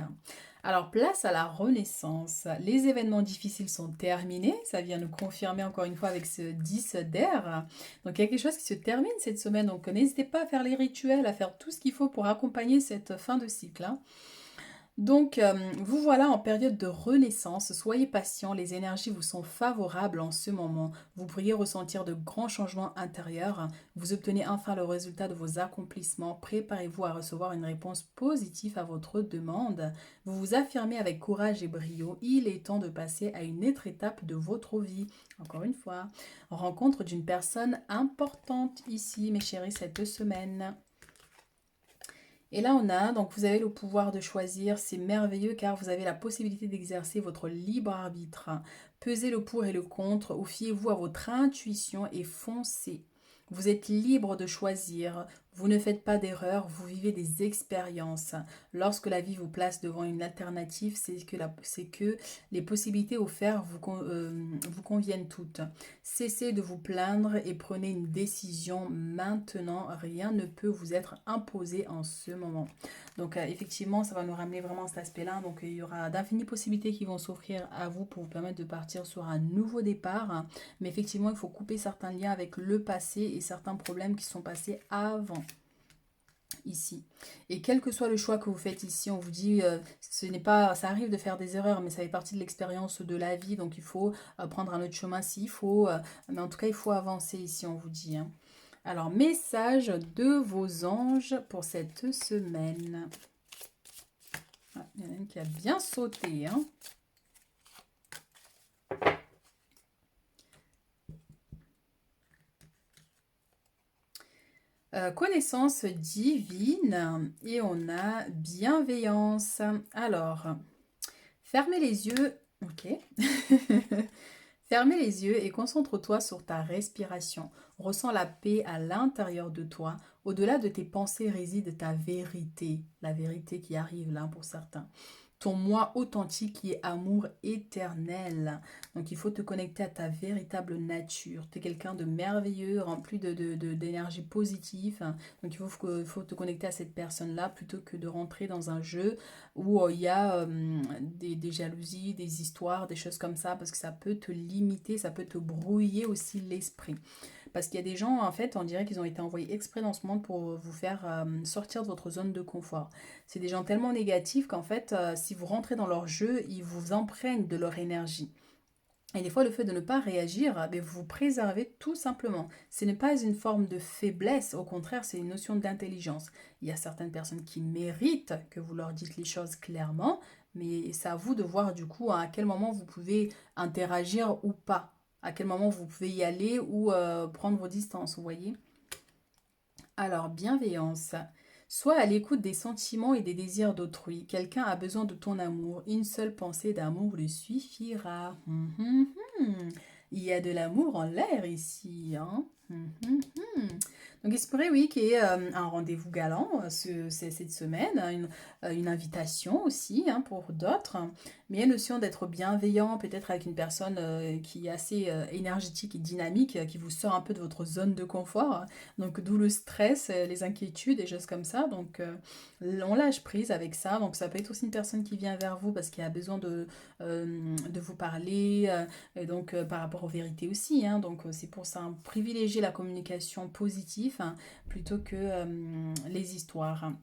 Alors, place à la renaissance. Les événements difficiles sont terminés. Ça vient nous confirmer encore une fois avec ce 10 d'air. Donc, il y a quelque chose qui se termine cette semaine. Donc, n'hésitez pas à faire les rituels, à faire tout ce qu'il faut pour accompagner cette fin de cycle. Donc, vous voilà en période de renaissance. Soyez patient, les énergies vous sont favorables en ce moment. Vous pourriez ressentir de grands changements intérieurs. Vous obtenez enfin le résultat de vos accomplissements. Préparez-vous à recevoir une réponse positive à votre demande. Vous vous affirmez avec courage et brio. Il est temps de passer à une autre étape de votre vie. Encore une fois, rencontre d'une personne importante ici, mes chéris, cette semaine. Et là, on a, donc vous avez le pouvoir de choisir, c'est merveilleux car vous avez la possibilité d'exercer votre libre arbitre. Pesez le pour et le contre, ou fiez-vous à votre intuition et foncez. Vous êtes libre de choisir, vous ne faites pas d'erreur, vous vivez des expériences. Lorsque la vie vous place devant une alternative, c'est que les possibilités offertes vous conviennent toutes. Cessez de vous plaindre et prenez une décision maintenant. Rien ne peut vous être imposé en ce moment. Donc effectivement, ça va nous ramener vraiment à cet aspect-là. Donc il y aura d'infinies possibilités qui vont s'offrir à vous pour vous permettre de partir sur un nouveau départ. Mais effectivement, il faut couper certains liens avec le passé et certains problèmes qui sont passés avant ici. Et quel que soit le choix que vous faites ici, on vous dit, ce n'est pas, ça arrive de faire des erreurs, mais ça fait partie de l'expérience de la vie, donc il faut prendre un autre chemin s'il faut, mais en tout cas, il faut avancer ici, on vous dit. Hein. Alors, message de vos anges pour cette semaine. Ah, il y en a une qui a bien sauté. Hein. Connaissance divine et on a bienveillance. Alors, fermez les yeux. Ok. Fermez les yeux et concentre-toi sur ta respiration. Ressens la paix à l'intérieur de toi. Au-delà de tes pensées réside ta vérité. La vérité qui arrive là pour certains. Ton moi authentique qui est amour éternel. Donc il faut te connecter à ta véritable nature. Tu es quelqu'un de merveilleux, rempli d'énergie positive. Donc faut te connecter à cette personne-là plutôt que de rentrer dans un jeu où il y a des jalousies, des histoires, des choses comme ça, parce que ça peut te limiter, ça peut te brouiller aussi l'esprit. Parce qu'il y a des gens, en fait, on dirait qu'ils ont été envoyés exprès dans ce monde pour vous faire sortir de votre zone de confort. C'est des gens tellement négatifs qu'en fait, si vous rentrez dans leur jeu, ils vous imprègnent de leur énergie. Et des fois, le fait de ne pas réagir, vous vous préservez tout simplement. Ce n'est pas une forme de faiblesse, au contraire, c'est une notion d'intelligence. Il y a certaines personnes qui méritent que vous leur dites les choses clairement, mais c'est à vous de voir du coup à quel moment vous pouvez interagir ou pas, à quel moment vous pouvez y aller ou prendre vos distances, vous voyez. Alors, bienveillance. Sois à l'écoute des sentiments et des désirs d'autrui. Quelqu'un a besoin de ton amour. Une seule pensée d'amour lui suffira. Il y a de l'amour en l'air ici. Hein. Donc, il se pourrait, oui, qu'il y ait un rendez-vous galant cette semaine, une invitation aussi hein, pour d'autres. Mais il y a une notion d'être bienveillant, peut-être avec une personne qui est assez énergétique et dynamique, qui vous sort un peu de votre zone de confort. Donc, d'où le stress, les inquiétudes, des choses comme ça. Donc, on lâche prise avec ça. Donc, ça peut être aussi une personne qui vient vers vous parce qu'il a besoin de vous parler. Et donc, par rapport aux vérités aussi. Hein. Donc, c'est pour ça, hein, privilégier la communication positive hein, plutôt que les histoires.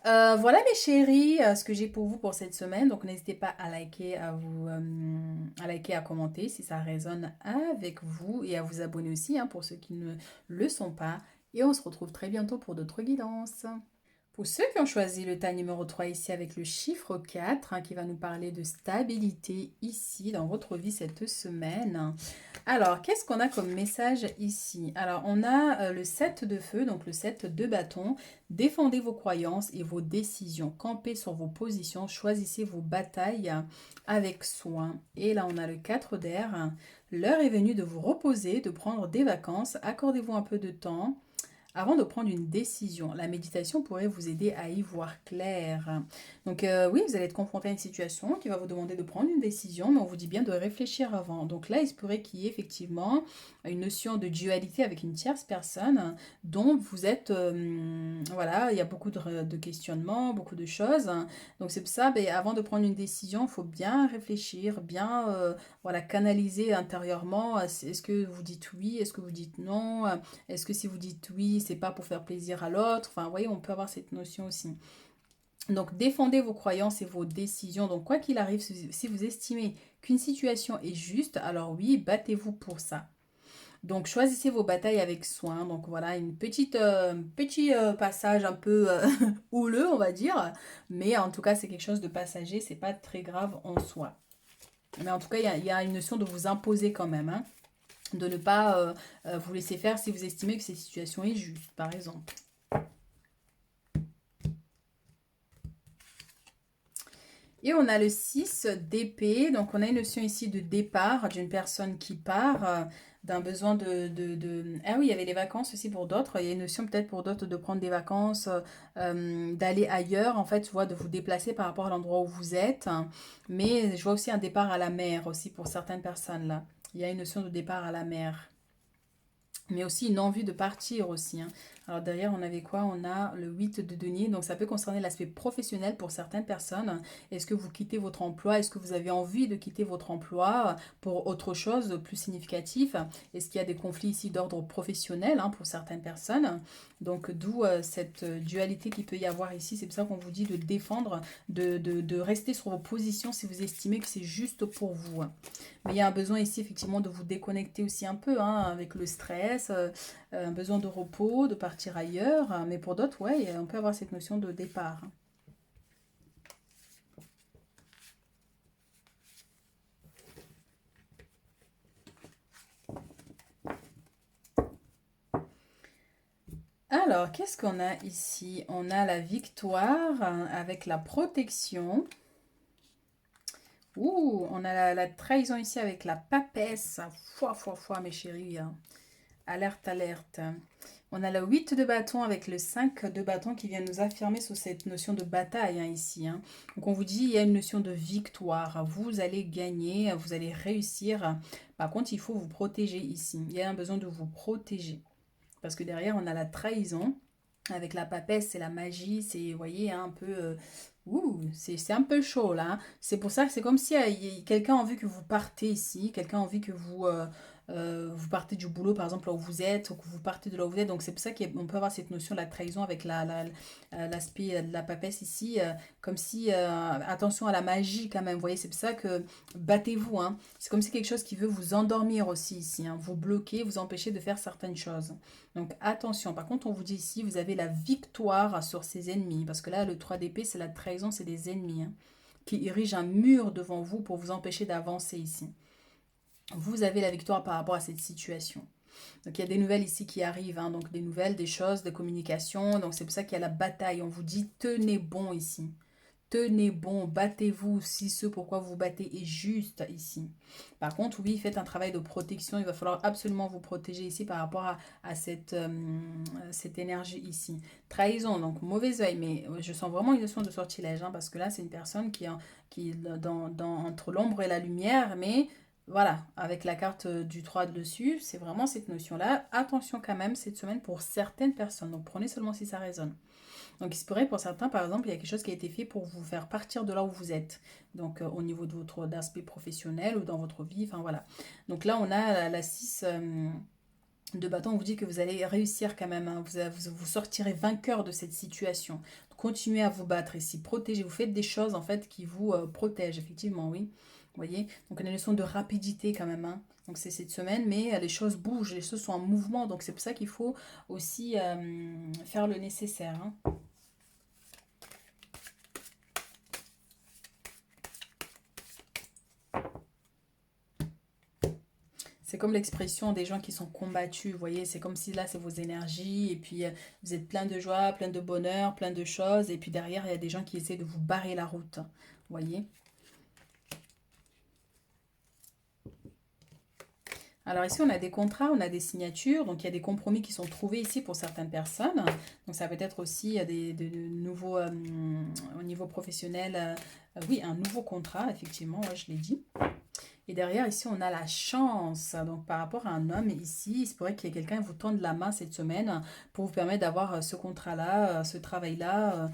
Voilà mes chéris, ce que j'ai pour vous pour cette semaine. Donc n'hésitez pas à liker, à liker, à commenter si ça résonne avec vous et à vous abonner aussi hein, pour ceux qui ne le sont pas. Et on se retrouve très bientôt pour d'autres guidances. Pour ceux qui ont choisi le tas numéro 3 ici avec le chiffre 4 hein, qui va nous parler de stabilité ici dans votre vie cette semaine. Alors, qu'est-ce qu'on a comme message ici? Alors, on a le 7 de feu, donc le 7 de bâton. Défendez vos croyances et vos décisions. Campez sur vos positions. Choisissez vos batailles avec soin. Et là, on a le 4 d'air. L'heure est venue de vous reposer, de prendre des vacances. Accordez-vous un peu de temps. Avant de prendre une décision, la méditation pourrait vous aider à y voir clair. Donc oui, vous allez être confronté à une situation qui va vous demander de prendre une décision, mais on vous dit bien de réfléchir avant. Donc là, il se pourrait qu'il y ait effectivement une notion de dualité avec une tierce personne dont vous êtes... voilà, il y a beaucoup de questionnements, beaucoup de choses. Donc c'est pour ça, avant de prendre une décision, il faut bien réfléchir, bien voilà, canaliser intérieurement. Est-ce que vous dites oui, est-ce que vous dites non est-ce que si vous dites oui, c'est pas pour faire plaisir à l'autre? Enfin, vous voyez, on peut avoir cette notion aussi. Donc, défendez vos croyances et vos décisions. Donc, quoi qu'il arrive, si vous estimez qu'une situation est juste, alors oui, battez-vous pour ça. Donc, choisissez vos batailles avec soin. Donc, voilà, une petit passage un peu houleux, on va dire. Mais en tout cas, c'est quelque chose de passager. C'est pas très grave en soi. Mais en tout cas, il y a une notion de vous imposer quand même, hein, de ne pas vous laisser faire si vous estimez que cette situation est juste, par exemple. Et on a le 6 d'épée. Donc, on a une notion ici de départ d'une personne qui part, d'un besoin Ah oui, il y avait les vacances aussi pour d'autres. Il y a une notion peut-être pour d'autres de prendre des vacances, d'aller ailleurs, en fait, tu vois, de vous déplacer par rapport à l'endroit où vous êtes. Mais je vois aussi un départ à la mer aussi pour certaines personnes là. Il y a une notion de départ à la mer. Mais aussi une envie de partir aussi, hein. Alors derrière, on avait quoi? On a le 8 de denier, donc ça peut concerner l'aspect professionnel pour certaines personnes. Est-ce que vous quittez votre emploi? Est-ce que vous avez envie de quitter votre emploi pour autre chose de plus significatif? Est-ce qu'il y a des conflits ici d'ordre professionnel, hein, pour certaines personnes? Donc d'où cette dualité qu'il peut y avoir ici. C'est pour ça qu'on vous dit de défendre, de rester sur vos positions si vous estimez que c'est juste pour vous. Mais il y a un besoin ici, effectivement, de vous déconnecter aussi un peu, hein, avec le stress, un besoin de repos, de partir ailleurs. Mais pour d'autres, ouais, on peut avoir cette notion de départ. Alors, qu'est-ce qu'on a ici? On a la victoire avec la protection. Ouh, on a la trahison ici avec la papesse. Foi, mes chéris, hein. Alerte, alerte. On a le 8 de bâton avec le 5 de bâton qui vient nous affirmer sur cette notion de bataille, hein, ici, hein. Donc on vous dit, il y a une notion de victoire. Vous allez gagner, vous allez réussir. Par contre, il faut vous protéger ici. Il y a un besoin de vous protéger. Parce que derrière, on a la trahison. Avec la papesse, c'est la magie. C'est, vous voyez, hein, un peu... c'est un peu chaud là, hein. C'est pour ça que c'est comme si quelqu'un a envie que vous partez ici. Quelqu'un a envie que vous partez du boulot, par exemple, là où vous êtes, ou que vous partez de là où vous êtes. Donc, c'est pour ça qu'on peut avoir cette notion de la trahison avec l'aspect de la papesse ici. Comme si, attention à la magie quand même. Vous voyez, c'est pour ça que battez-vous, hein. C'est comme si quelque chose qui veut vous endormir aussi ici, hein. Vous bloquer, vous empêcher de faire certaines choses. Donc, attention. Par contre, on vous dit ici, vous avez la victoire sur ses ennemis. Parce que là, le 3 d'épée, c'est la trahison, c'est des ennemis, hein, qui érigent un mur devant vous pour vous empêcher d'avancer ici. Vous avez la victoire par rapport à cette situation. Donc il y a des nouvelles ici qui arrivent, hein, donc des nouvelles, des choses, des communications. Donc c'est pour ça qu'il y a la bataille. On vous dit tenez bon ici. Tenez bon, battez-vous si ce pourquoi vous battez est juste ici. Par contre, oui, faites un travail de protection. Il va falloir absolument vous protéger ici par rapport à cette énergie ici. Trahison, donc mauvais oeil, mais je sens vraiment une notion de sortilège, hein, parce que là, c'est une personne qui est entre l'ombre et la lumière, mais voilà, avec la carte du 3 dessus, c'est vraiment cette notion-là. Attention quand même cette semaine pour certaines personnes. Donc prenez seulement si ça résonne. Donc il se pourrait pour certains, par exemple, il y a quelque chose qui a été fait pour vous faire partir de là où vous êtes. Donc au niveau de votre aspect professionnel ou dans votre vie, enfin voilà. Donc là on a la 6 de bâton, on vous dit que vous allez réussir quand même, hein. Vous sortirez vainqueur de cette situation. Continuez à vous battre ici, protégez, vous faites des choses en fait qui vous protègent, effectivement, oui. Vous voyez? Donc on a une leçon de rapidité quand même, hein. Donc c'est cette semaine, mais les choses bougent, les choses sont en mouvement, donc c'est pour ça qu'il faut aussi faire le nécessaire, hein. C'est comme l'expression des gens qui sont combattus, vous voyez, c'est comme si là c'est vos énergies, et puis vous êtes plein de joie, plein de bonheur, plein de choses, et puis derrière il y a des gens qui essaient de vous barrer la route, vous voyez. Alors ici on a des contrats, on a des signatures, donc il y a des compromis qui sont trouvés ici pour certaines personnes. Donc ça peut être aussi de nouveaux, au niveau professionnel, oui, un nouveau contrat, effectivement, ouais, je l'ai dit. Et derrière, ici, on a la chance. Donc, par rapport à un homme, ici, il se pourrait qu'il y ait quelqu'un qui vous tende la main cette semaine pour vous permettre d'avoir ce contrat-là, ce travail-là.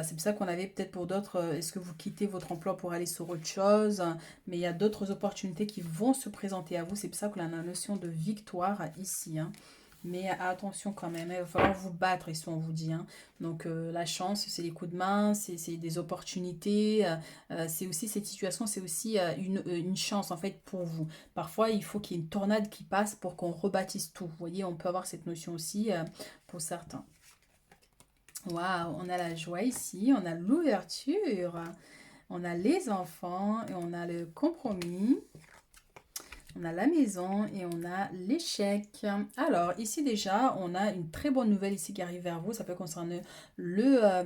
C'est pour ça qu'on avait peut-être pour d'autres, est-ce que vous quittez votre emploi pour aller sur autre chose? Mais il y a d'autres opportunités qui vont se présenter à vous. C'est pour ça qu'on a la notion de victoire ici, hein. Mais attention quand même, il va falloir vous battre, ici on vous dit, hein. Donc la chance, c'est les coups de main, c'est des opportunités, c'est aussi cette situation, c'est aussi une chance en fait pour vous. Parfois, il faut qu'il y ait une tornade qui passe pour qu'on rebâtisse tout. Vous voyez, on peut avoir cette notion aussi pour certains. Waouh, on a la joie ici, on a l'ouverture, on a les enfants et on a le compromis. On a la maison et on a l'échec. Alors, ici déjà, on a une très bonne nouvelle ici qui arrive vers vous. Ça peut concerner le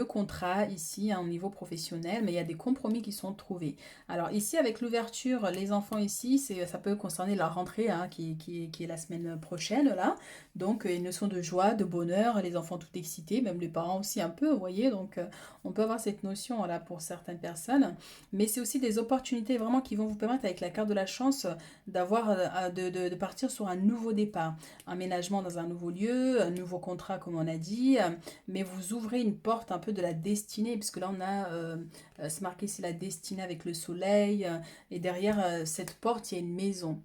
contrat ici, hein, au niveau professionnel, mais il y a des compromis qui sont trouvés. Alors ici, avec l'ouverture, les enfants ici, ça peut concerner la rentrée, hein, qui est la semaine prochaine, là. Donc, une notion de joie, de bonheur, les enfants tout excités, même les parents aussi un peu, vous voyez. Donc, on peut avoir cette notion, là, pour certaines personnes. Mais c'est aussi des opportunités vraiment qui vont vous permettre avec la carte de la chance d'avoir de partir sur un nouveau départ, aménagement dans un nouveau lieu, un nouveau contrat comme on a dit, mais vous ouvrez une porte un peu de la destinée puisque là on a c'est marqué ici la destinée avec le soleil et derrière cette porte il y a une maison.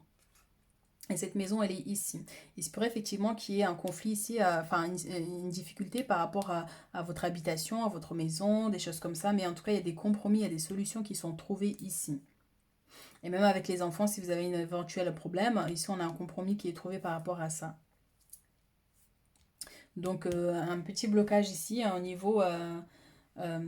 Et cette maison, elle est ici. Il se pourrait effectivement qu'il y ait un conflit ici, enfin une difficulté par rapport à votre habitation, à votre maison, des choses comme ça. Mais en tout cas, il y a des compromis, il y a des solutions qui sont trouvées ici. Et même avec les enfants, si vous avez un éventuel problème, ici on a un compromis qui est trouvé par rapport à ça. Donc un petit blocage ici hein, euh,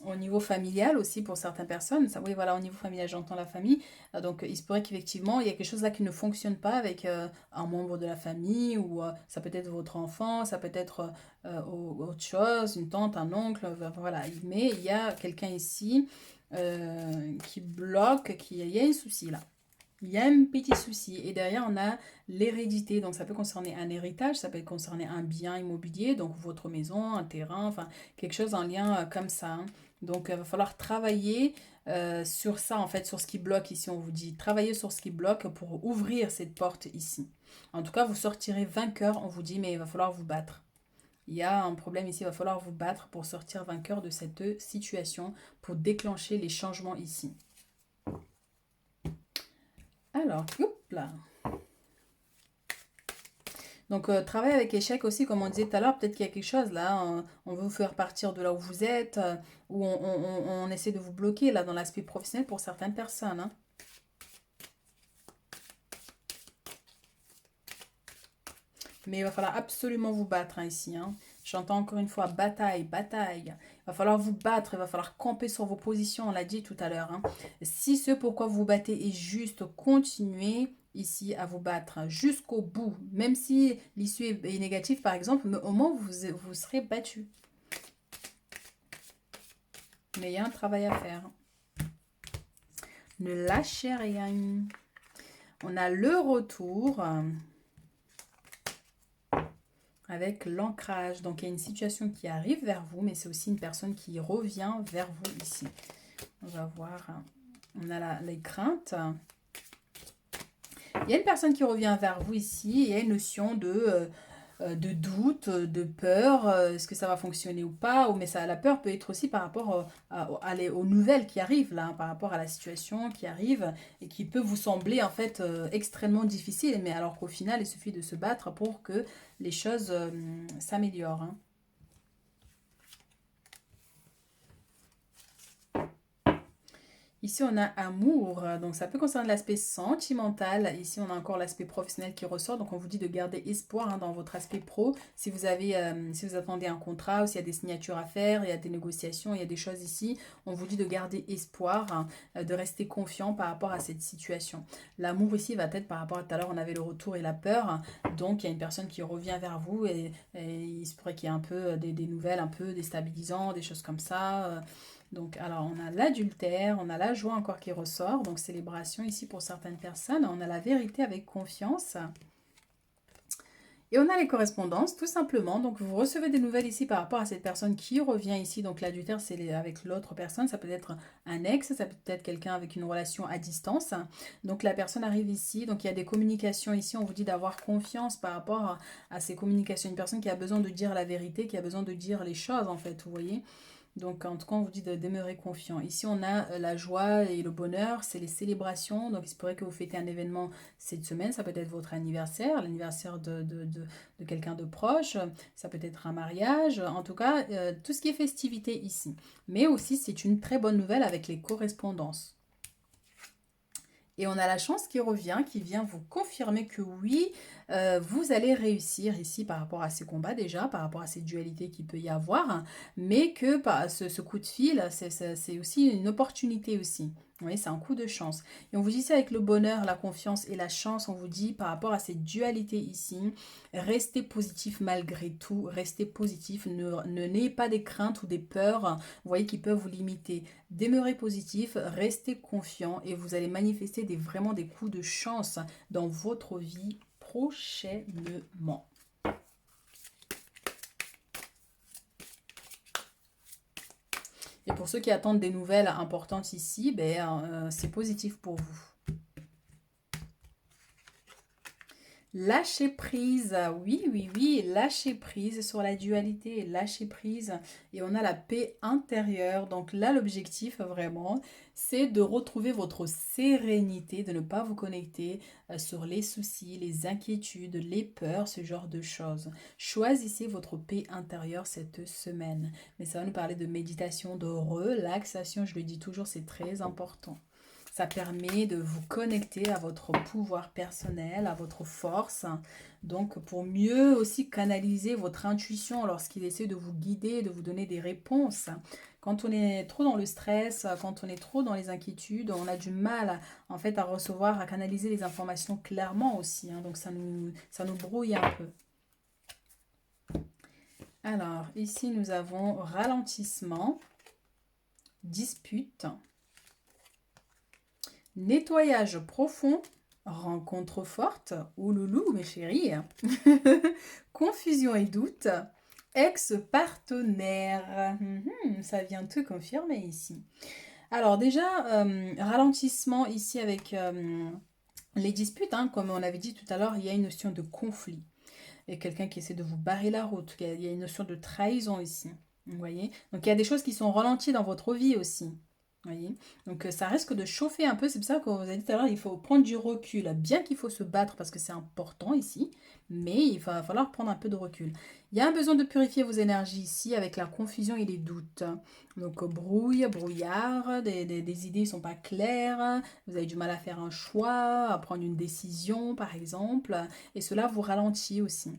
au niveau familial aussi pour certaines personnes. Ça, oui, voilà, au niveau familial, j'entends la famille. Donc, il se pourrait qu'effectivement, il y a quelque chose là qui ne fonctionne pas avec un membre de la famille ou ça peut être votre enfant, ça peut être autre chose, une tante, un oncle, voilà. Mais il y a quelqu'un ici qui bloque, il y a un souci là. Il y a un petit souci. Et derrière, on a l'hérédité. Donc, ça peut concerner un héritage, ça peut concerner un bien immobilier, donc votre maison, un terrain, enfin, quelque chose en lien comme ça, hein. Donc, il va falloir travailler sur ça, en fait, sur ce qui bloque ici. On vous dit travailler sur ce qui bloque pour ouvrir cette porte ici. En tout cas, vous sortirez vainqueur. On vous dit, mais il va falloir vous battre. Il y a un problème ici, il va falloir vous battre pour sortir vainqueur de cette situation, pour déclencher les changements ici. Alors, hop là. Donc, travail avec échec aussi, comme on disait tout à l'heure, peut-être qu'il y a quelque chose là, on veut vous faire partir de là où vous êtes, ou on essaie de vous bloquer là dans l'aspect professionnel pour certaines personnes, hein. Mais il va falloir absolument vous battre hein, ici, hein. J'entends encore une fois bataille, bataille. Il va falloir vous battre, il va falloir camper sur vos positions, on l'a dit tout à l'heure, hein. Si ce pourquoi vous vous battez est juste, continuez ici à vous battre hein, jusqu'au bout. Même si l'issue est négative, par exemple, mais au moins vous serez battu. Mais il y a un travail à faire. Ne lâchez rien. On a le retour avec l'ancrage. Donc, il y a une situation qui arrive vers vous, mais c'est aussi une personne qui revient vers vous ici. On va voir. On a les craintes. Il y a une personne qui revient vers vous ici. Et il y a une notion de doute, de peur. Est-ce que ça va fonctionner ou pas? Mais ça, la peur peut être aussi par rapport aux nouvelles qui arrivent, là, hein, par rapport à la situation qui arrive et qui peut vous sembler en fait extrêmement difficile. Mais alors qu'au final, il suffit de se battre pour que les choses s'améliorent, hein. Ici, on a amour, donc ça peut concerner l'aspect sentimental. Ici, on a encore l'aspect professionnel qui ressort. Donc, on vous dit de garder espoir hein, dans votre aspect pro. Si vous avez, si vous attendez un contrat ou s'il y a des signatures à faire, il y a des négociations, il y a des choses ici, on vous dit de garder espoir, hein, de rester confiant par rapport à cette situation. L'amour ici va être par rapport à tout à l'heure, on avait le retour et la peur. Hein. Donc, il y a une personne qui revient vers vous et il se pourrait qu'il y ait un peu des nouvelles un peu déstabilisantes, des choses comme ça. Donc, alors, on a l'adultère, on a la joie encore qui ressort, donc célébration ici pour certaines personnes. On a la vérité avec confiance. Et on a les correspondances, tout simplement. Donc, vous recevez des nouvelles ici par rapport à cette personne qui revient ici. Donc, l'adultère, c'est avec l'autre personne. Ça peut être un ex, ça peut être quelqu'un avec une relation à distance. Donc, la personne arrive ici. Donc, il y a des communications ici. On vous dit d'avoir confiance par rapport à ces communications. Une personne qui a besoin de dire la vérité, qui a besoin de dire les choses, en fait, vous voyez. Donc, en tout cas, on vous dit de demeurer confiant. Ici, on a la joie et le bonheur, c'est les célébrations. Donc, il se pourrait que vous fêtez un événement cette semaine. Ça peut être votre anniversaire, l'anniversaire de quelqu'un de proche. Ça peut être un mariage. En tout cas, tout ce qui est festivité ici. Mais aussi, c'est une très bonne nouvelle avec les correspondances. Et on a la chance qui revient, qui vient vous confirmer que oui, vous allez réussir ici par rapport à ces combats déjà, par rapport à ces dualités qu'il peut y avoir, hein, mais que ce coup de fil, c'est aussi une opportunité aussi. Vous voyez, c'est un coup de chance. Et on vous dit ça avec le bonheur, la confiance et la chance. On vous dit par rapport à ces dualités ici, restez positif malgré tout, restez positif, n'ayez pas des craintes ou des peurs, vous voyez, qui peuvent vous limiter. Demeurez positif, restez confiant et vous allez manifester vraiment des coups de chance dans votre vie prochainement. Et pour ceux qui attendent des nouvelles importantes ici, c'est positif pour vous. Lâcher prise, oui, oui, oui, lâcher prise sur la dualité, lâcher prise. Et on a la paix intérieure. Donc là, l'objectif vraiment, c'est de retrouver votre sérénité, de ne pas vous connecter sur les soucis, les inquiétudes, les peurs, ce genre de choses. Choisissez votre paix intérieure cette semaine. Mais ça va nous parler de méditation, de relaxation. Je le dis toujours, c'est très important. Ça permet de vous connecter à votre pouvoir personnel, à votre force. Donc, pour mieux aussi canaliser votre intuition lorsqu'il essaie de vous guider, de vous donner des réponses. Quand on est trop dans le stress, quand on est trop dans les inquiétudes, on a du mal en fait à recevoir, à canaliser les informations clairement aussi. Donc, ça nous brouille un peu. Alors, ici, nous avons ralentissement, dispute. Nettoyage profond, rencontre forte, ouloulou mes chéris, confusion et doute, ex-partenaire, ça vient te confirmer ici. Alors déjà, ralentissement ici avec les disputes, comme on avait dit tout à l'heure, il y a une notion de conflit. Et quelqu'un qui essaie de vous barrer la route, il y a une notion de trahison ici, vous voyez. Donc il y a des choses qui sont ralenties dans votre vie aussi. Voyez, donc ça risque de chauffer un peu, c'est pour ça qu'on vous a dit tout à l'heure, il faut prendre du recul, bien qu'il faut se battre parce que c'est important ici, mais il va falloir prendre un peu de recul. Il y a un besoin de purifier vos énergies ici avec la confusion et les doutes. Donc brouillard, des idées ne sont pas claires, vous avez du mal à faire un choix, à prendre une décision par exemple, et cela vous ralentit aussi.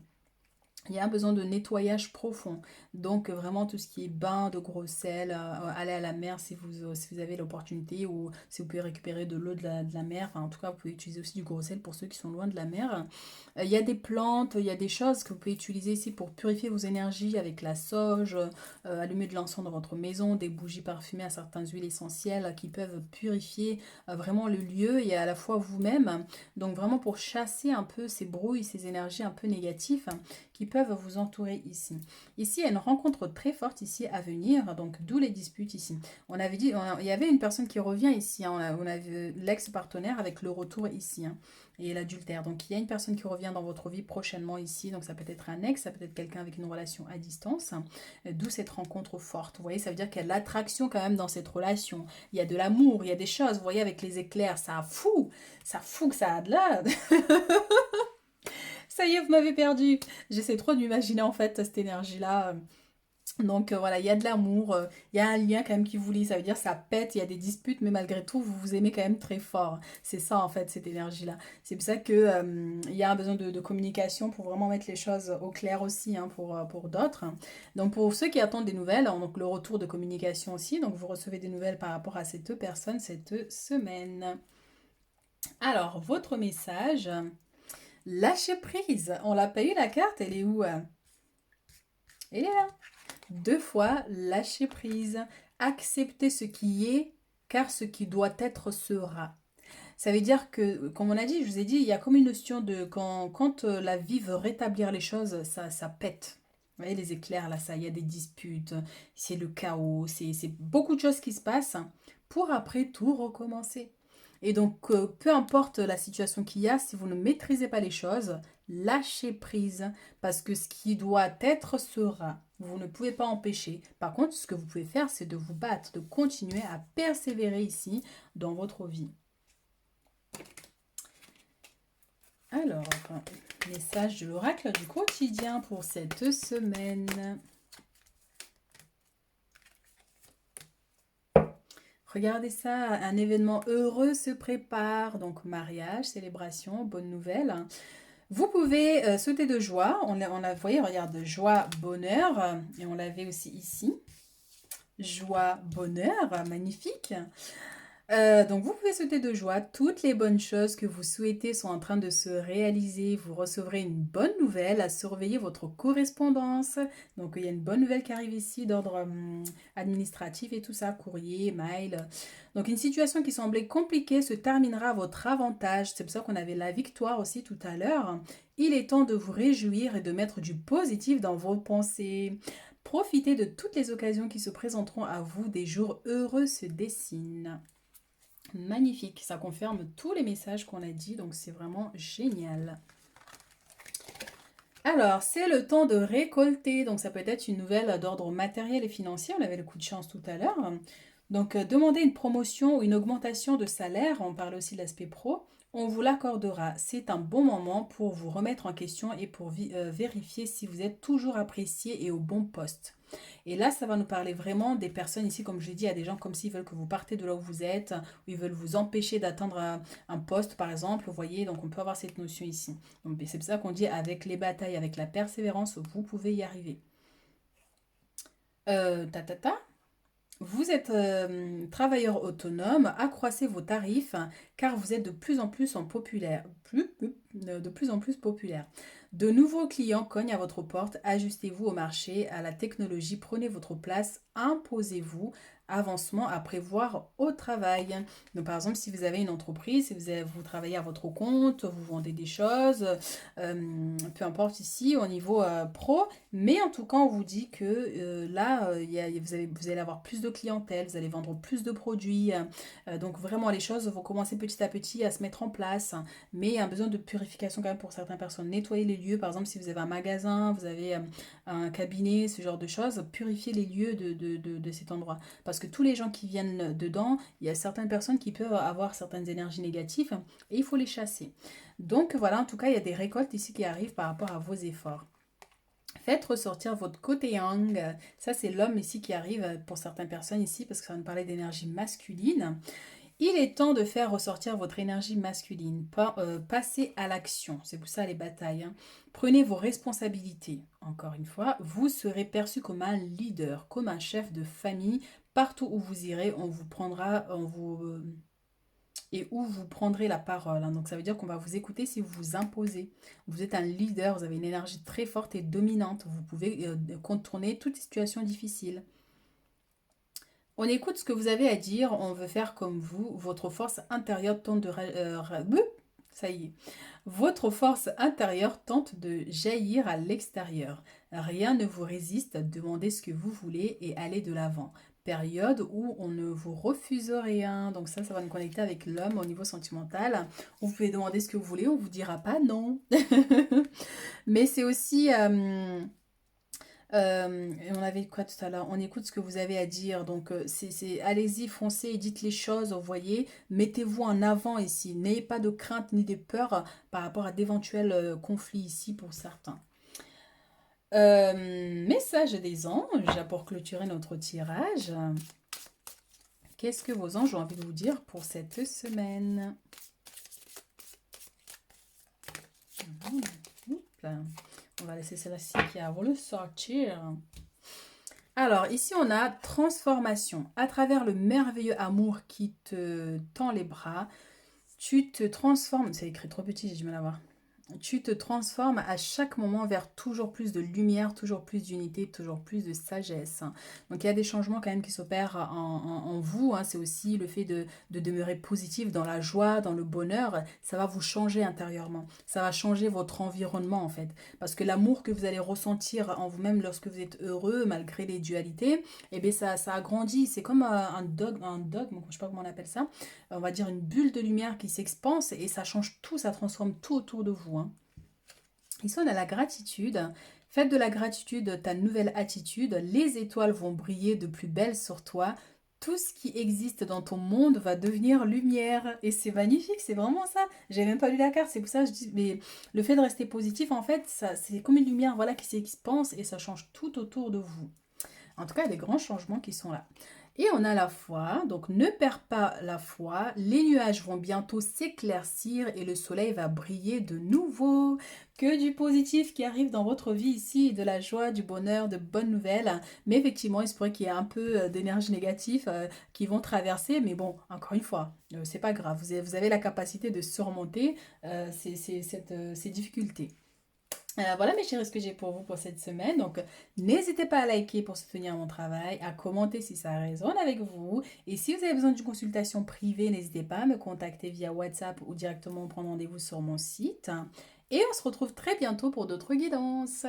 Il y a un besoin de nettoyage profond. Donc vraiment tout ce qui est bain de gros sel, aller à la mer si vous avez l'opportunité ou si vous pouvez récupérer de l'eau de la mer. Enfin, en tout cas, vous pouvez utiliser aussi du gros sel pour ceux qui sont loin de la mer. Il y a des plantes, il y a des choses que vous pouvez utiliser ici pour purifier vos énergies avec la sauge, allumer de l'encens dans votre maison, des bougies parfumées à certaines huiles essentielles qui peuvent purifier vraiment le lieu et à la fois vous-même. Donc vraiment pour chasser un peu ces brouilles, ces énergies un peu négatives qui peuvent vous entourer ici. Ici, il y a une rencontre très forte ici à venir, donc d'où les disputes ici. On avait dit, il y avait une personne qui revient ici, on avait l'ex-partenaire avec le retour ici, et l'adultère. Donc il y a une personne qui revient dans votre vie prochainement ici, donc ça peut être un ex, ça peut être quelqu'un avec une relation à distance, d'où cette rencontre forte. Vous voyez, ça veut dire qu'il y a de l'attraction quand même dans cette relation. Il y a de l'amour, il y a des choses, vous voyez, avec les éclairs, ça fout que ça a de là. Ça y est, vous m'avez perdu. J'essaie trop d'imaginer en fait cette énergie-là. Donc voilà, il y a de l'amour, il y a un lien quand même qui vous lie, ça veut dire ça pète, il y a des disputes, mais malgré tout, vous vous aimez quand même très fort. C'est ça en fait, cette énergie-là. C'est pour ça que il y a un besoin de communication pour vraiment mettre les choses au clair aussi pour d'autres. Donc pour ceux qui attendent des nouvelles, donc le retour de communication aussi, donc vous recevez des nouvelles par rapport à ces deux personnes cette semaine. Alors, votre message... Lâcher prise. On l'a pas eu la carte, elle est où? Elle est là. 2 fois, lâcher prise. Accepter ce qui est, car ce qui doit être sera. Ça veut dire que, comme on a dit, je vous ai dit, il y a comme une notion de quand la vie veut rétablir les choses, ça pète. Vous voyez les éclairs là, ça, il y a des disputes, c'est le chaos, c'est beaucoup de choses qui se passent pour après tout recommencer. Et donc, peu importe la situation qu'il y a, si vous ne maîtrisez pas les choses, lâchez prise parce que ce qui doit être sera. vous ne pouvez pas empêcher. Par contre, ce que vous pouvez faire, c'est de vous battre, de continuer à persévérer ici dans votre vie. Alors, message de l'oracle du quotidien pour cette semaine. Regardez ça, un événement heureux se prépare, donc mariage, célébration, bonne nouvelle. Vous pouvez sauter de joie, on a, vous voyez, regarde, joie, bonheur, et on l'avait aussi ici. Joie, bonheur, magnifique. Donc vous pouvez sauter de joie, toutes les bonnes choses que vous souhaitez sont en train de se réaliser, vous recevrez une bonne nouvelle, à surveiller votre correspondance, donc il y a une bonne nouvelle qui arrive ici d'ordre administratif et tout ça, courrier, mail, donc une situation qui semblait compliquée se terminera à votre avantage, c'est pour ça qu'on avait la victoire aussi tout à l'heure, il est temps de vous réjouir et de mettre du positif dans vos pensées. Profitez de toutes les occasions qui se présenteront à vous, des jours heureux se dessinent. Magnifique, ça confirme tous les messages qu'on a dit, donc c'est vraiment génial. Alors, c'est le temps de récolter, donc ça peut être une nouvelle d'ordre matériel et financier, on avait le coup de chance tout à l'heure. Donc, demandez une promotion ou une augmentation de salaire, on parle aussi de l'aspect pro, on vous l'accordera. C'est un bon moment pour vous remettre en question et pour vérifier si vous êtes toujours apprécié et au bon poste. Et là, ça va nous parler vraiment des personnes ici, comme je l'ai dit, il y a des gens comme s'ils veulent que vous partez de là où vous êtes, ou ils veulent vous empêcher d'atteindre un poste, par exemple, vous voyez, donc on peut avoir cette notion ici. Donc c'est pour ça qu'on dit avec les batailles, avec la persévérance, vous pouvez y arriver. Ta. Vous êtes travailleur autonome, accroissez vos tarifs car vous êtes de plus en plus de plus en plus populaire. De nouveaux clients cognent à votre porte, ajustez-vous au marché, à la technologie, prenez votre place, imposez-vous, avancement à prévoir au travail. Donc par exemple, si vous avez une entreprise, si vous travaillez à votre compte, vous vendez des choses, peu importe ici au niveau pro, mais en tout cas, on vous dit que là, vous allez avoir plus de clientèle, vous allez vendre plus de produits. Donc vraiment, les choses vont commencer petit à petit à se mettre en place. Mais il y a un besoin de purification quand même pour certaines personnes. Nettoyer les lieux, par exemple, si vous avez un magasin, vous avez un cabinet, ce genre de choses, purifier les lieux de cet endroit. Parce que tous les gens qui viennent dedans, il y a certaines personnes qui peuvent avoir certaines énergies négatives et il faut les chasser. Donc voilà, en tout cas, il y a des récoltes ici qui arrivent par rapport à vos efforts. Faites ressortir votre côté yang. Ça, c'est l'homme ici qui arrive pour certaines personnes ici, parce que ça va nous parler d'énergie masculine. Il est temps de faire ressortir votre énergie masculine. Passez à l'action. C'est pour ça les batailles. Prenez vos responsabilités. Encore une fois, vous serez perçu comme un leader, comme un chef de famille. Partout où vous irez, on vous prendra, et où vous prendrez la parole. Donc ça veut dire qu'on va vous écouter si vous vous imposez. Vous êtes un leader, vous avez une énergie très forte et dominante. Vous pouvez contourner toutes les situations difficiles. On écoute ce que vous avez à dire, on veut faire comme vous. Votre force intérieure tente de... ça y est. Votre force intérieure tente de jaillir à l'extérieur. Rien ne vous résiste, demandez ce que vous voulez et allez de l'avant. Période où on ne vous refuse rien. Donc ça va nous connecter avec l'homme au niveau sentimental. Vous pouvez demander ce que vous voulez, on ne vous dira pas non. Mais c'est aussi... on avait quoi tout à l'heure? On écoute ce que vous avez à dire. Donc, allez-y, foncez et dites les choses, vous voyez. Mettez-vous en avant ici. N'ayez pas de crainte ni de peur par rapport à d'éventuels conflits ici pour certains. Message des anges pour clôturer notre tirage. Qu'est-ce que vos anges ont envie de vous dire pour cette semaine? On va laisser celle-ci qui a voulu sortir. Alors, ici, on a transformation. À travers le merveilleux amour qui te tend les bras, tu te transformes. C'est écrit trop petit, j'ai du mal à voir. Tu te transformes à chaque moment vers toujours plus de lumière, toujours plus d'unité, toujours plus de sagesse. Donc il y a des changements quand même qui s'opèrent en vous. C'est aussi le fait de demeurer positif dans la joie, dans le bonheur. Ça va vous changer intérieurement. Ça va changer votre environnement en fait. Parce que l'amour que vous allez ressentir en vous-même lorsque vous êtes heureux, malgré les dualités, eh bien ça agrandit. C'est comme un dogme, je ne sais pas comment on appelle ça. On va dire une bulle de lumière qui s'expanse et ça change tout, ça transforme tout autour de vous. Ici, on a la gratitude. Faites de la gratitude ta nouvelle attitude, les étoiles vont briller de plus belle sur toi. Tout ce qui existe dans ton monde va devenir lumière. Et c'est magnifique, c'est vraiment ça. J'ai même pas lu la carte, c'est pour ça que je dis, mais le fait de rester positif, en fait, ça, c'est comme une lumière, voilà, qui s'expanse et ça change tout autour de vous. En tout cas, il y a des grands changements qui sont là. Et on a la foi, donc ne perds pas la foi, les nuages vont bientôt s'éclaircir et le soleil va briller de nouveau. Que du positif qui arrive dans votre vie ici, de la joie, du bonheur, de bonnes nouvelles. Mais effectivement, il se pourrait qu'il y ait un peu d'énergie négative qui vont traverser, mais bon, encore une fois, c'est pas grave, vous avez la capacité de surmonter ces difficultés. Voilà mes chéris ce que j'ai pour vous pour cette semaine. Donc n'hésitez pas à liker pour soutenir mon travail, à commenter si ça résonne avec vous. Et si vous avez besoin d'une consultation privée, n'hésitez pas à me contacter via WhatsApp ou directement prendre rendez-vous sur mon site. Et on se retrouve très bientôt pour d'autres guidances.